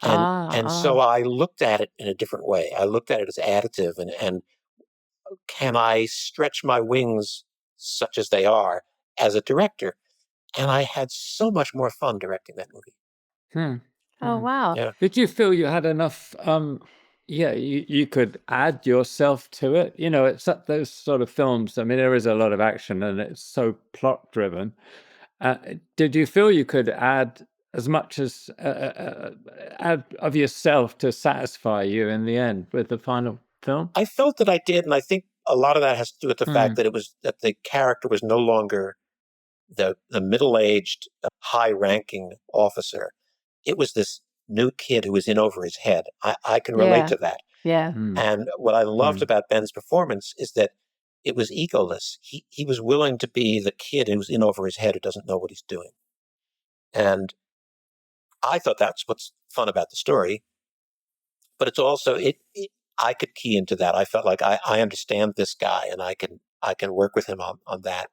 C: And so I looked at it in a different way. I looked at it as additive, and can I stretch my wings such as they are as a director? And I had so much more fun directing that movie.
A: Oh, wow.
C: Yeah.
B: Did you feel you had enough, you could add yourself to it? It's those sort of films. I mean, there is a lot of action and it's so plot driven. Did you feel you could add as much as add of yourself to satisfy you in the end with the final film?
C: I felt that I did, and I think a lot of that has to do with the fact that the character was no longer the middle-aged, high-ranking officer. It was this new kid who was in over his head. I can relate to that.
A: Yeah.
C: And what I loved about Ben's performance is that it was egoless. He was willing to be the kid who's in over his head, who doesn't know what he's doing. And I thought that's what's fun about the story. But it's also, I could key into that. I felt like I understand this guy, and I can work with him on that.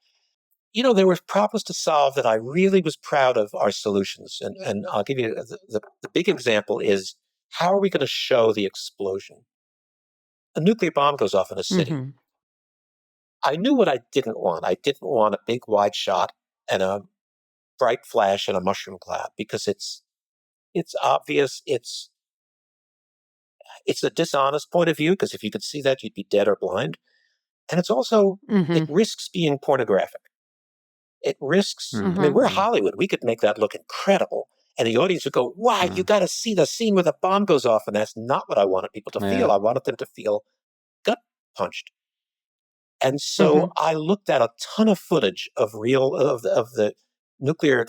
C: There were problems to solve that I really was proud of our solutions. And I'll give you the big example is, how are we going to show the explosion? A nuclear bomb goes off in a city. I knew what I didn't want. I didn't want a big wide shot and a bright flash and a mushroom cloud, because it's obvious. It's a dishonest point of view, because if you could see that, you'd be dead or blind. And it's also, it risks being pornographic. It risks, I mean, we're Hollywood. We could make that look incredible. And the audience would go, wow, you got to see the scene where the bomb goes off. And that's not what I wanted people to feel. I wanted them to feel gut punched. And so I looked at a ton of footage of the nuclear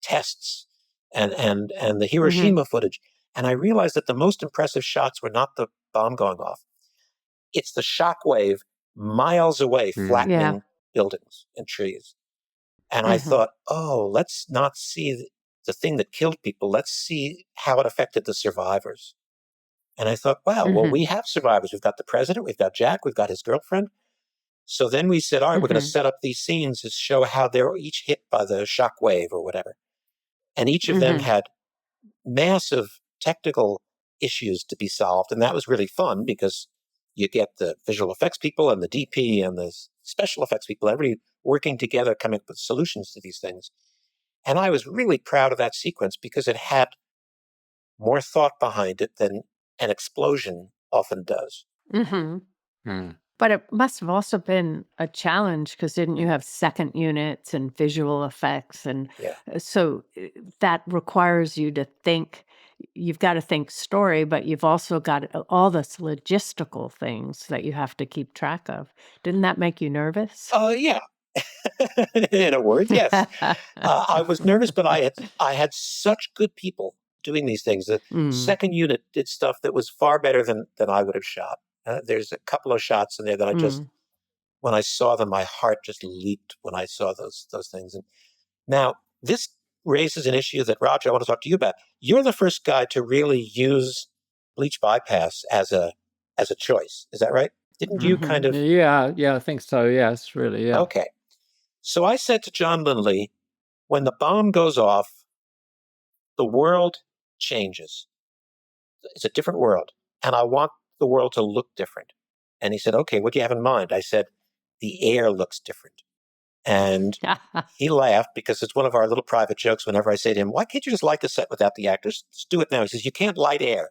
C: tests and the Hiroshima footage. And I realized that the most impressive shots were not the bomb going off. It's the shock wave miles away, flattening buildings and trees. And I thought, let's not see the thing that killed people. Let's see how it affected the survivors. And I thought, wow, well, we have survivors. We've got the president, we've got Jack, we've got his girlfriend. So then we said, all right, we're going to set up these scenes to show how they're each hit by the shock wave or whatever. And each of them had massive technical issues to be solved. And that was really fun, because you get the visual effects people and the DP and the special effects people, everybody working together, coming up with solutions to these things. And I was really proud of that sequence, because it had more thought behind it than an explosion often does.
A: But it must have also been a challenge, because didn't you have second units and visual effects? And so that requires you to think. You've got to think story, but you've also got all this logistical things that you have to keep track of. Didn't that make you nervous?
C: Yeah. In a word, yes. I was nervous, but I had such good people doing these things. The second unit did stuff that was far better than I would have shot. There's a couple of shots in there that I just, when I saw them, my heart just leaped when I saw those things. And now this raises an issue that, Roger, I want to talk to you about. You're the first guy to really use bleach bypass as a choice. Is that right? Didn't you kind of?
B: Yeah, I think so. Yes, really, yeah.
C: Okay. So I said to John Lindley, when the bomb goes off, the world changes. It's a different world. And I want the world to look different. And he said, okay, what do you have in mind? I said, the air looks different. And he laughed because it's one of our little private jokes whenever I say to him, why can't you just light the set without the actors? Just do it now. He says, you can't light air.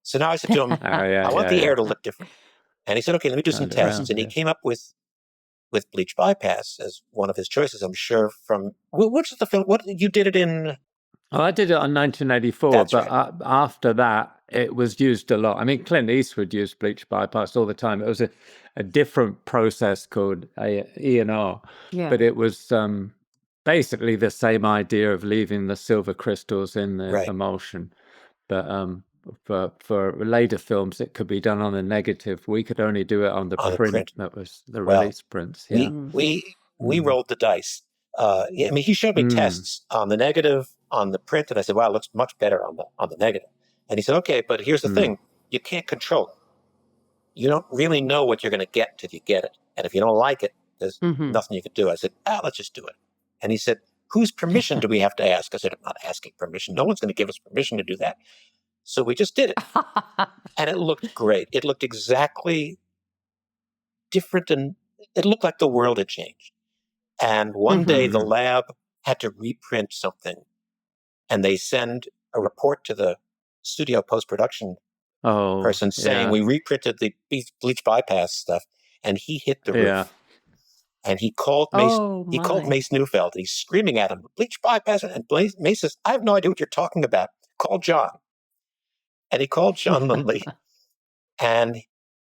C: So now I said to him, I want the air to look different. And he said, okay, let me do some tests. And he came up with bleach bypass as one of his choices, I'm sure, from, what's the film? What you did it in?
B: Oh, I did it on 1984,
C: That's
B: but
C: right.
B: After that, it was used a lot. I mean, Clint Eastwood used bleach bypass all the time. It was a different process called E&R, but it was basically the same idea of leaving the silver crystals in the emulsion. But for later films, it could be done on a negative. We could only do it on the print. That was the release prints. Yeah.
C: We rolled the dice. I mean, he showed me tests on the negative, on the print, and I said, wow, it looks much better on the negative. And he said, okay, but here's the thing. You can't control it. You don't really know what you're going to get until you get it. And if you don't like it, there's nothing you can do. I said, let's just do it. And he said, whose permission do we have to ask? I said, I'm not asking permission. No one's going to give us permission to do that. So we just did it. And it looked great. It looked exactly different, and it looked like the world had changed. And one day the lab had to reprint something, and they send a report to the studio post-production person saying, we reprinted the bleach bypass stuff, and he hit the roof. And he called Mace Neufeld, and he's screaming at him, bleach bypass. And Mace says, I have no idea what you're talking about. Call John. And he called John Lindley, and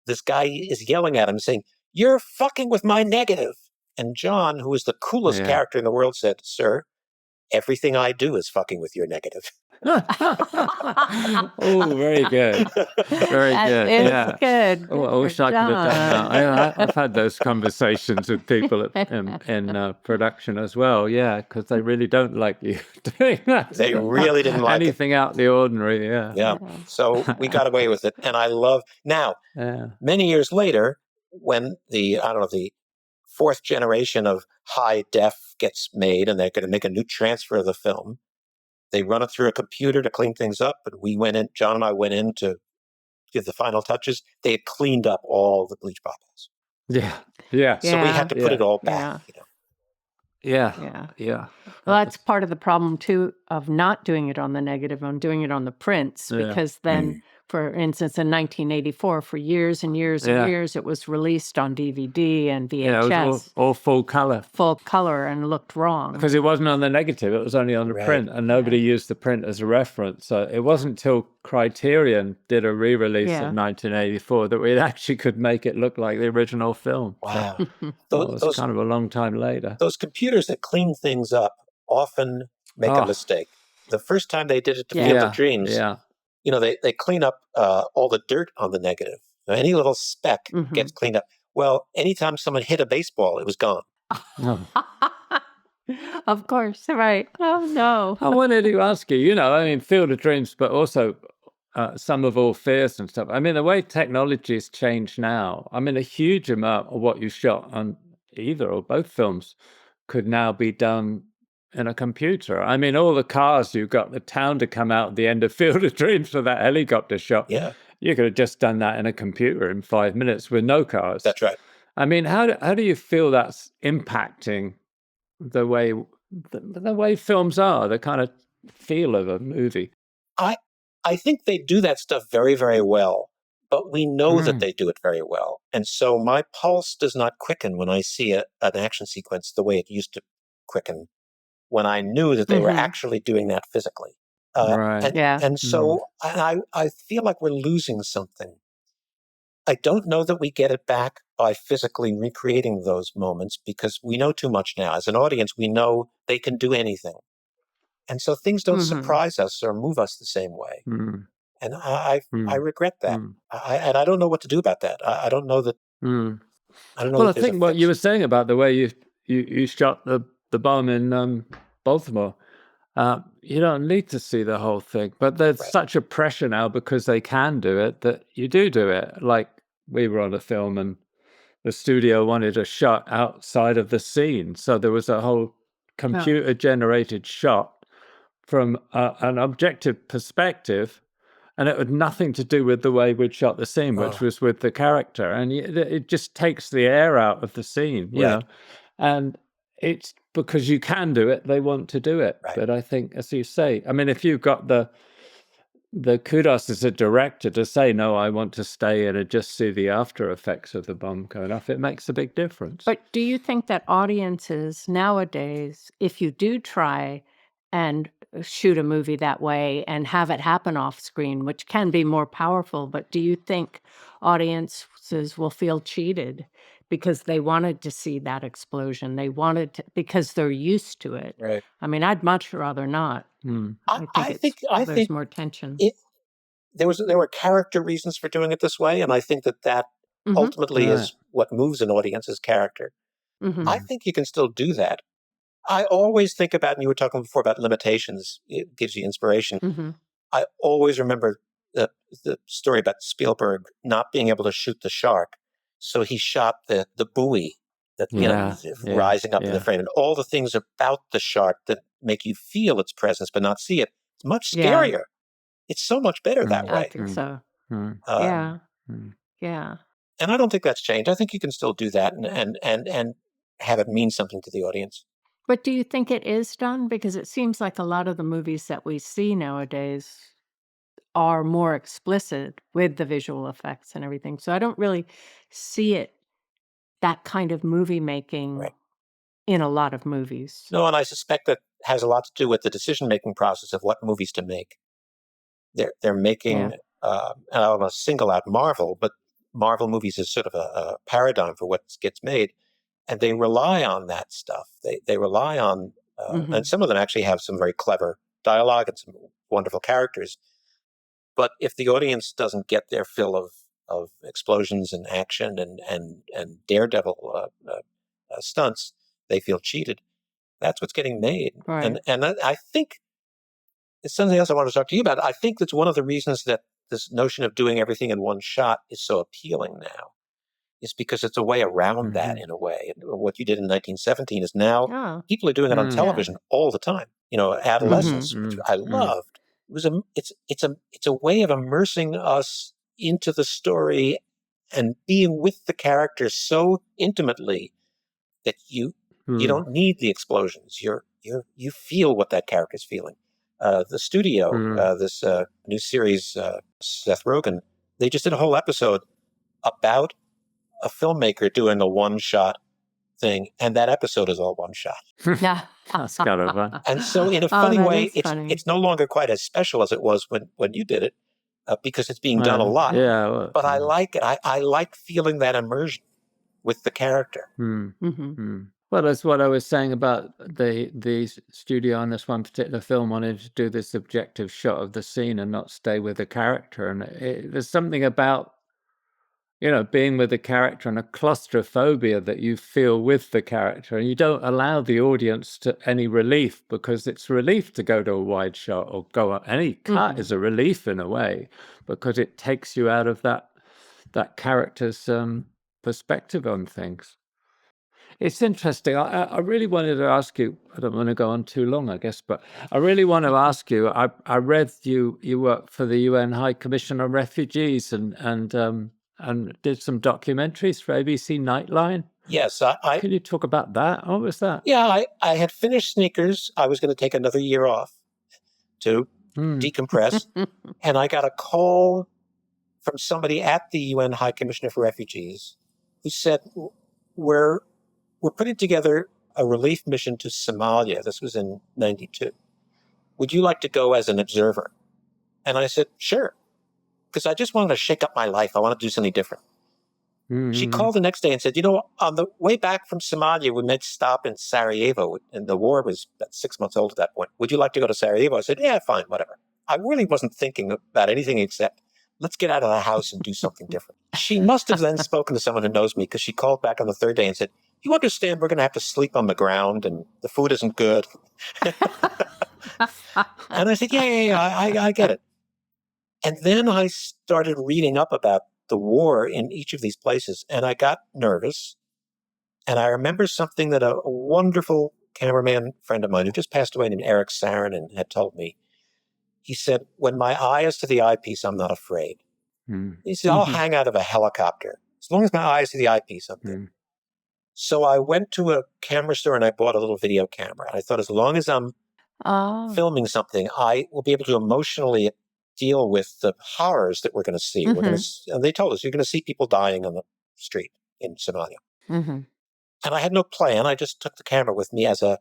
C: this guy is yelling at him saying, you're fucking with my negative. And John, who is the coolest character in the world, said, sir, everything I do is fucking with your negative.
B: Oh, very good. Very good.
A: It's good.
B: Oh, I wish I could have done that. I've had those conversations with people in production as well. Yeah, because they really don't like you doing that.
C: They really didn't like
B: anything out of the ordinary. Yeah.
C: So we got away with it. And I love now, many years later, when the fourth generation of high def gets made and they're going to make a new transfer of the film, they run it through a computer to clean things up. And John and I went in to give the final touches. They had cleaned up all the bleach bypass.
B: Yeah.
C: So we had to put it all back.
B: Yeah.
A: Well, that's part of the problem, too, of not doing it on the negative, on doing it on the prints, because then, for instance, in 1984, for years and years and years, it was released on DVD and VHS.
B: Yeah, it was all full color.
A: Full color, and looked wrong.
B: Because it wasn't on the negative, it was only on the print, and nobody used the print as a reference. So it wasn't until Criterion did a re-release in 1984 that we actually could make it look like the original film.
C: Wow.
B: So it was kind of a long time later.
C: Those computers that clean things up often make a mistake. The first time they did it to Field of Dreams, they clean up all the dirt on the negative. Any little speck gets cleaned up. Well, anytime someone hit a baseball, it was gone.
A: Of course, right. Oh, no.
B: I wanted to ask you, Field of Dreams, but also Sum of All Fears and stuff. I mean, the way technology has changed now, a huge amount of what you shot on either or both films could now be done in a computer. All the cars, you got the town to come out at the end of Field of Dreams for that helicopter shot.
C: Yeah.
B: You could have just done that in a computer in 5 minutes with no cars.
C: That's right.
B: How do you feel that's impacting the way films are, the kind of feel of a movie?
C: I think they do that stuff very, very well, but we know that they do it very well. And so my pulse does not quicken when I see an action sequence the way it used to quicken when I knew that they were actually doing that physically. And so I feel like we're losing something. I don't know that we get it back by physically recreating those moments because we know too much now. As an audience, we know they can do anything. And so things don't surprise us or move us the same way. And I regret that. And I don't know what to do about that. I don't know that. I don't know.
B: Well, I think what you were saying about the way you shot the bomb in Baltimore, you don't need to see the whole thing. But there's such a pressure now because they can do it that you do it. Like we were on a film and the studio wanted a shot outside of the scene. So there was a whole computer-generated shot from an objective perspective, and it had nothing to do with the way we'd shot the scene, which was with the character. And it just takes the air out of the scene, you know. And it's because you can do it, they want to do it. But I think, as you say, I mean, if you've got the kudos as a director to say, no, I want to stay in and just see the after effects of the bomb going off, it makes a big difference.
A: But do you think that audiences nowadays, if you do try and shoot a movie that way and have it happen off screen, which can be more powerful, but do you think audiences will feel cheated because they wanted to see that explosion? They wanted to, because they're used to it.
C: Right.
A: I mean, I'd much rather not.
C: I think
A: there's more tension.
C: There were character reasons for doing it this way, and I think that ultimately is what moves an audience's character. I think you can still do that. I always think about, and you were talking before about limitations, it gives you inspiration. I always remember the story about Spielberg not being able to shoot the shark, so he shot the buoy that rising up in the frame, and all the things about the shark that make you feel its presence but not see it. It's much scarier. It's so much better that way.
A: I think so. Yeah.
C: And I don't think that's changed. I think you can still do that and have it mean something to the audience.
A: But do you think it is done? Because it seems like a lot of the movies that we see nowadays are more explicit with the visual effects and everything. So I don't really see it, that kind of movie making in a lot of movies.
C: No, and I suspect that has a lot to do with the decision-making process of what movies to make. They're making, and I don't want to single out Marvel, but Marvel movies is sort of a paradigm for what gets made. And they rely on that stuff. They rely on, and some of them actually have some very clever dialogue and some wonderful characters. But if the audience doesn't get their fill of explosions and action and daredevil stunts, they feel cheated. That's what's getting made.
A: Right.
C: And I think it's something else I want to talk to you about. I think that's one of the reasons that this notion of doing everything in one shot is so appealing now. Is because it's a way around that in a way. And what you did in 1917 is now people are doing it on television all the time. You know, Adolescence, which I loved. It's a way of immersing us into the story and being with the characters so intimately that you don't need the explosions. You feel what that character's feeling. The studio, this new series, Seth Rogen, they just did a whole episode about a filmmaker doing a one-shot thing, and that episode is all one shot.
B: That's kind of fun.
C: And so in a funny way, it's no longer quite as special as it was when you did it, because it's being done a lot. But I like it. I like feeling that immersion with the character.
B: Well, that's what I was saying about the studio on this one particular film wanted to do this objective shot of the scene and not stay with the character. And there's something about, you know, being with the character and a claustrophobia that you feel with the character, and you don't allow the audience to any relief, because it's relief to go to a wide shot or go up. Any cut is a relief in a way, because it takes you out of that character's perspective on things. It's interesting. I really wanted to ask you, I don't want to go on too long, I guess, but I really want to ask you, I read you work for the UN High Commission on Refugees and did some documentaries for ABC Nightline.
C: Yes.
B: Can you talk about that? What was that?
C: Yeah, I had finished Sneakers. I was going to take another year off to decompress. And I got a call from somebody at the UN High Commissioner for Refugees who said, we're putting together a relief mission to Somalia. This was in 92. Would you like to go as an observer? And I said, sure. Because I just wanted to shake up my life. I want to do something different. She called the next day and said, you know, on the way back from Somalia, we made a stop in Sarajevo, and the war was about 6 months old at that point. Would you like to go to Sarajevo? I said, yeah, fine, whatever. I really wasn't thinking about anything except, let's get out of the house and do something different. She must have then spoken to someone who knows me, because she called back on the third day and said, you understand we're going to have to sleep on the ground and the food isn't good. And I said, yeah, I get it. And then I started reading up about the war in each of these places. And I got nervous. And I remember something that a wonderful cameraman friend of mine who just passed away named Eric Saarinen had told me. He said, when my eye is to the eyepiece, I'm not afraid. He said, I'll hang out of a helicopter. As long as my eye is to the eyepiece, I'm good. So I went to a camera store and I bought a little video camera. I thought, as long as I'm filming something, I will be able to emotionally deal with the horrors that we're going to see. We're going to. They told us you're going to see people dying on the street in Somalia, and I had no plan. I just took the camera with me as a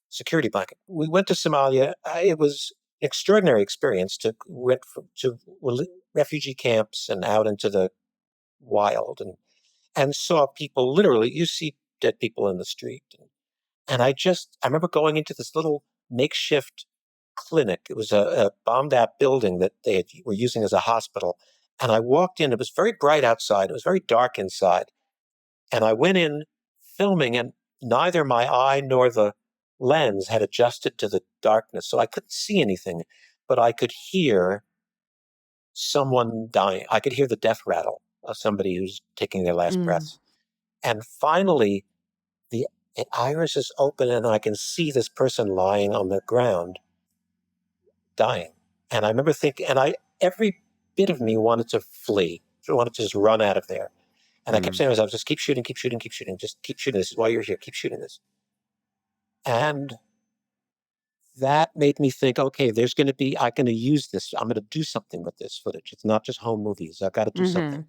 C: security blanket. We went to Somalia. It was an extraordinary experience. Went to refugee camps and out into the wild and saw people literally. You see dead people in the street. And I remember going into this little makeshift clinic. It was a bombed out building that they were using as a hospital. And I walked in. It was very bright outside. It was very dark inside. And I went in filming, and neither my eye nor the lens had adjusted to the darkness. So I couldn't see anything, but I could hear someone dying. I could hear the death rattle of somebody who's taking their last breaths. And finally, the iris is open and I can see this person lying on the ground, dying. And I remember thinking, every bit of me wanted to flee. I wanted to just run out of there. And I kept saying to myself, just keep shooting, keep shooting, keep shooting. Just keep shooting. This is why you're here. Keep shooting this. And that made me think, okay, I'm going to use this. I'm going to do something with this footage. It's not just home movies. I've got to do something.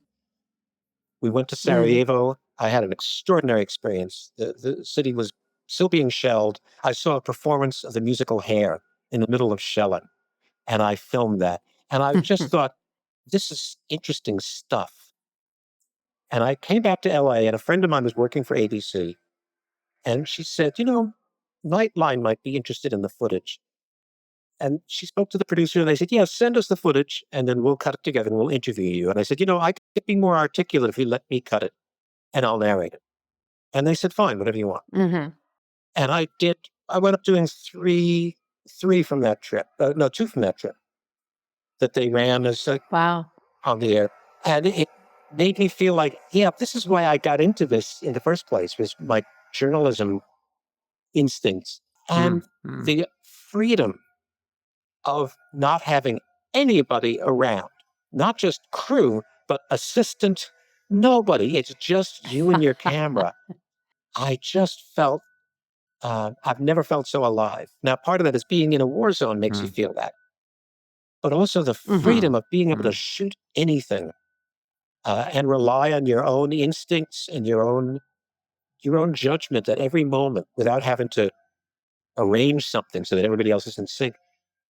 C: We went to Sarajevo. I had an extraordinary experience. The city was still being shelled. I saw a performance of the musical Hair in the middle of shelling, and I filmed that. And I just thought, this is interesting stuff. And I came back to LA, and a friend of mine was working for ABC, and she said, Nightline might be interested in the footage. And she spoke to the producer, and they said, yeah, send us the footage, and then we'll cut it together, and we'll interview you. And I said, I could be more articulate if you let me cut it, and I'll narrate it. And they said, fine, whatever you want. And I went up doing three from that trip. No, 2 from that trip that they ran as on the air. And it made me feel like, this is why I got into this in the first place, was my journalism instincts and the freedom of not having anybody around, not just crew, but assistant, nobody. It's just you and your camera. I just felt, I've never felt so alive. Now, part of that is being in a war zone makes you feel that. But also the freedom of being able to shoot anything and rely on your own instincts and your own judgment at every moment without having to arrange something so that everybody else is in sync.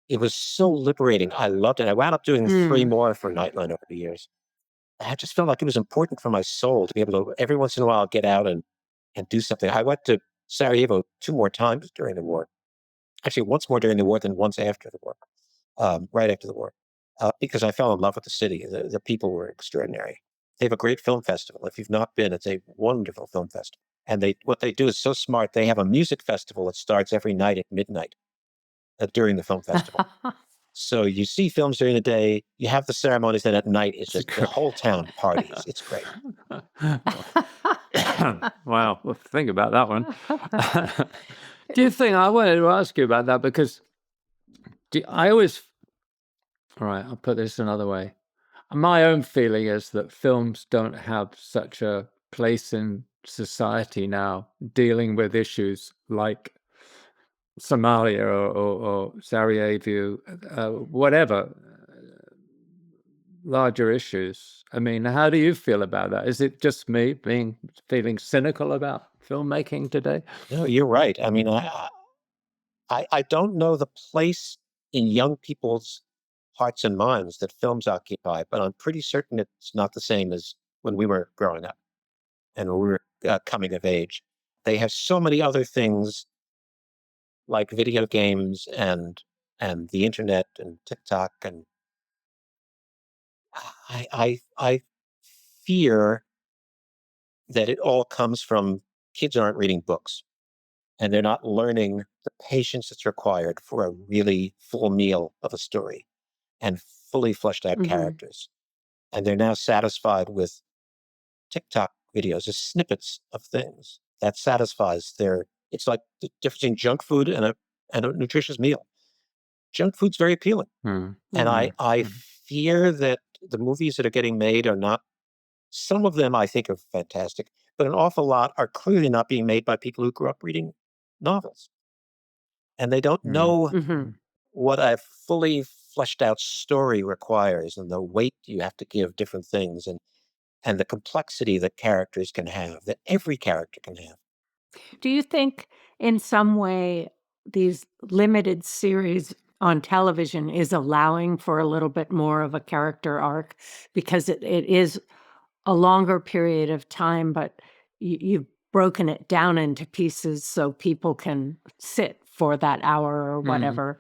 C: It was so liberating. I loved it. I wound up doing 3 more for Nightline over the years. I just felt like it was important for my soul to be able to, every once in a while, get out and do something. I went to Sarajevo 2 more times during the war. Actually, once more during the war than once after the war, right after the war, because I fell in love with the city. The people were extraordinary. They have a great film festival. If you've not been, it's a wonderful film festival. And what they do is so smart. They have a music festival that starts every night at midnight during the film festival. So you see films during the day, you have the ceremonies, and at night it's just the whole town parties. It's great.
B: Wow. Well, think about that one. Do you think, I wanted to ask you about that because all right, I'll put this another way. My own feeling is that films don't have such a place in society now dealing with issues like Somalia or Sarajevo, whatever, larger issues. I mean, how do you feel about that? Is it just me feeling cynical about filmmaking today?
C: No, you're right. I mean, I don't know the place in young people's hearts and minds that films occupy, but I'm pretty certain it's not the same as when we were growing up and when we were coming of age. They have so many other things like video games and the internet and TikTok, and I fear that it all comes from kids aren't reading books and they're not learning the patience that's required for a really full meal of a story and fully fleshed out characters. and they're now satisfied with TikTok videos, just snippets of things that satisfies their. It's like the difference between junk food and a nutritious meal. Junk food's very appealing, and I fear that the movies that are getting made are not. Some of them I think are fantastic, but an awful lot are clearly not being made by people who grew up reading novels, and they don't know what a fully fleshed out story requires, and the weight you have to give different things, and the complexity that characters can have, that every character can have.
A: Do you think in some way these limited series on television is allowing for a little bit more of a character arc? Because it is a longer period of time, but you've broken it down into pieces so people can sit for that hour or whatever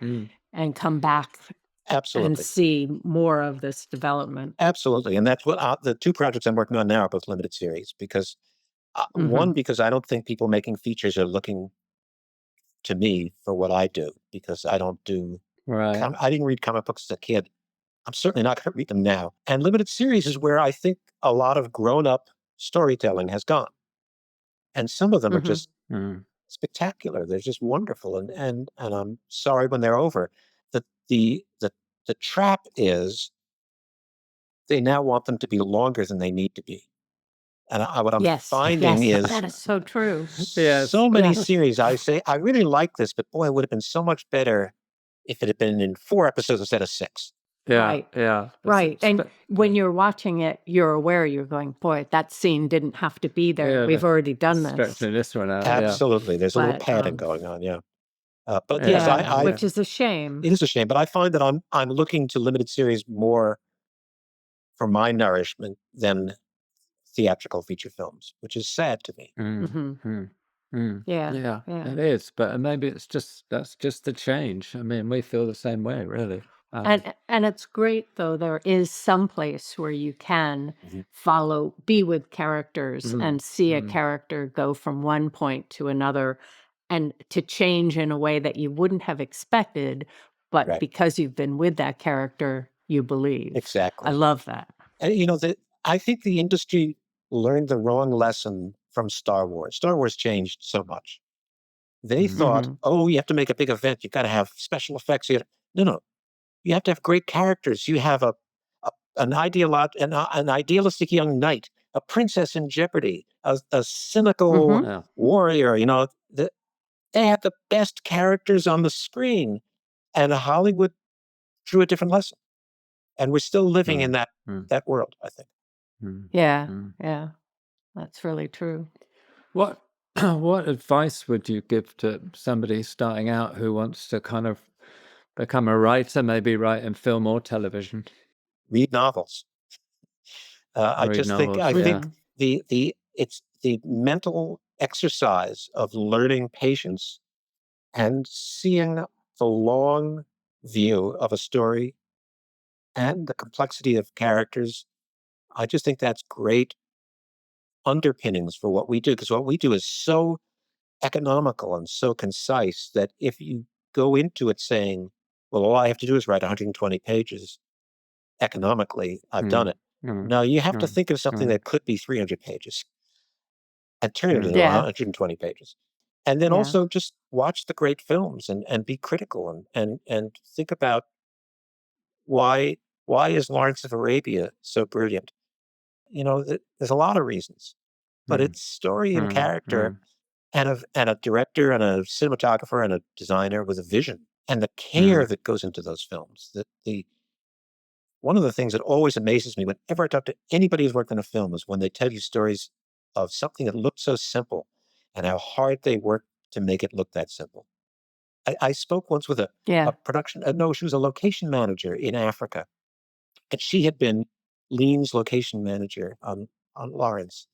A: and come back and
C: Absolutely.
A: see more of this development.
C: Absolutely. And that's what the two projects I'm working on now are both limited series because one, because I don't think people making features are looking to me for what I do because I don't do,
B: Right.
C: I didn't read comic books as a kid. I'm certainly not going to read them now. And limited series is where I think a lot of grown up storytelling has gone. And some of them are just spectacular. They're just wonderful. And I'm sorry when they're over. The trap is they now want them to be longer than they need to be. And what I'm finding is
A: that is so true.
C: so many series. I say, I really like this, but boy, it would have been so much better if it had been in 4 episodes instead of 6.
A: Right. And when you're watching it, you're aware, you're going, boy, that scene didn't have to be there. We've already done this.
B: Stretching this one out.
C: Absolutely. There's a little padding going on. Yeah. But yes,
A: which is a shame.
C: It is a shame, but I find that I'm looking to limited series more for my nourishment than theatrical feature films, which is sad to me.
A: Yeah.
B: It is, but maybe that's just the change. I mean, we feel the same way, really.
A: And it's great though. There is some place where you can be with characters and see a character go from one point to another, and to change in a way that you wouldn't have expected, but because you've been with that character, you believe.
C: Exactly.
A: I love that.
C: And I think the industry learned the wrong lesson from Star Wars. Star Wars changed so much. They thought, oh, you have to make a big event. You've got to have special effects. No. You have to have great characters. You have an idealistic young knight, a princess in jeopardy, a cynical warrior. They have the best characters on the screen, and Hollywood drew a different lesson. And we're still living in that world, I think.
A: Yeah, that's really true.
B: What advice would you give to somebody starting out who wants to kind of become a writer, maybe write in film or television?
C: Read novels. I think it's the mental exercise of learning patience and seeing the long view of a story and the complexity of characters. I just think that's great underpinnings for what we do, because what we do is so economical and so concise that if you go into it saying, well, all I have to do is write 120 pages economically, I've done it. Now you have to think of something that could be 300 pages and turn it into 120 pages. And then also just watch the great films and be critical and think about why is Lawrence of Arabia so brilliant? There's a lot of reasons, but it's story and character and a director and a cinematographer and a designer with a vision and the care that goes into those films. One of the things that always amazes me whenever I talk to anybody who's worked on a film is when they tell you stories of something that looked so simple and how hard they worked to make it look that simple. I spoke once with a production, she was a location manager in Africa, and she had been Lean's location manager on Lawrence.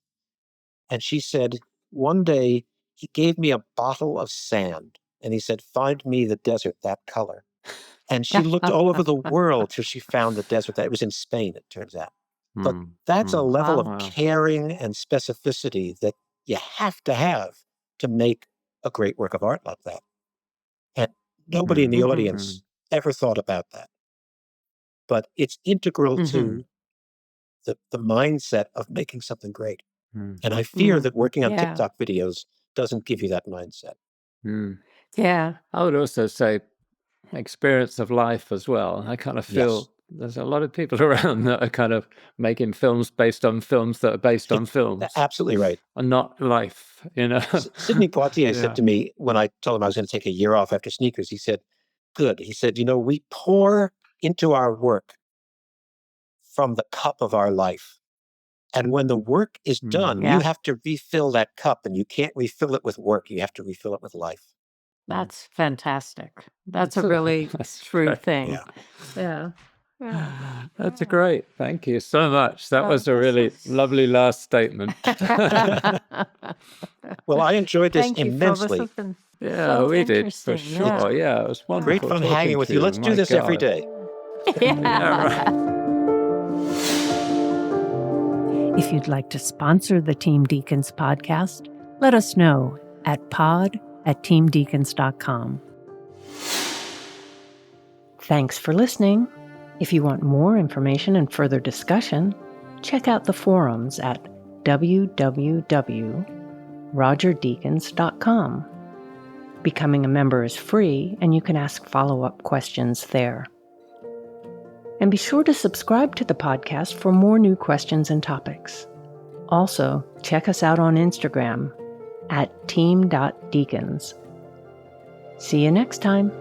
C: And she said, one day he gave me a bottle of sand and he said, find me the desert that color. And she looked all over the world till she found the desert. It was in Spain, it turns out. But that's a level of caring and specificity that you have to make a great work of art like that. And nobody in the audience ever thought about that. But it's integral to the mindset of making something great.
B: Mm.
C: And I fear that working on
A: Yeah.
C: TikTok videos doesn't give you that mindset.
B: Mm.
A: Yeah.
B: I would also say experience of life as well. I kind of feel there's a lot of people around that are kind of making films based on films that are based on films.
C: Absolutely right.
B: And not life,
C: Sidney Poitier
B: Yeah.
C: said to me when I told him I was going to take a year off after Sneakers, he said, good. He said, we pour into our work from the cup of our life. And when the work is done,
A: Yeah.
C: you have to refill that cup, and you can't refill it with work. You have to refill it with life.
A: That's fantastic. That's a really
B: That's
A: true
B: great.
A: thing.
C: Yeah.
A: Yeah.
B: That's great. Thank you so much. That was a really lovely last statement.
C: Well, I enjoyed this
A: Thank you, Phil.
C: immensely.
A: This has been
B: Yeah,
A: so
B: we did for
A: interesting.
B: sure. Yeah, it was wonderful.
C: Great fun
B: talking
C: hanging with
B: to
C: you. Let's do
B: My
C: this every
B: God.
C: day.
B: Yeah, right.
A: If you'd like to sponsor the Team Deakins podcast, let us know at pod@teamdeakins.com. Thanks for listening. If you want more information and further discussion, check out the forums at www.rogerdeakins.com. Becoming a member is free, and you can ask follow-up questions there. And be sure to subscribe to the podcast for more new questions and topics. Also, check us out on Instagram at team.deakins. See you next time.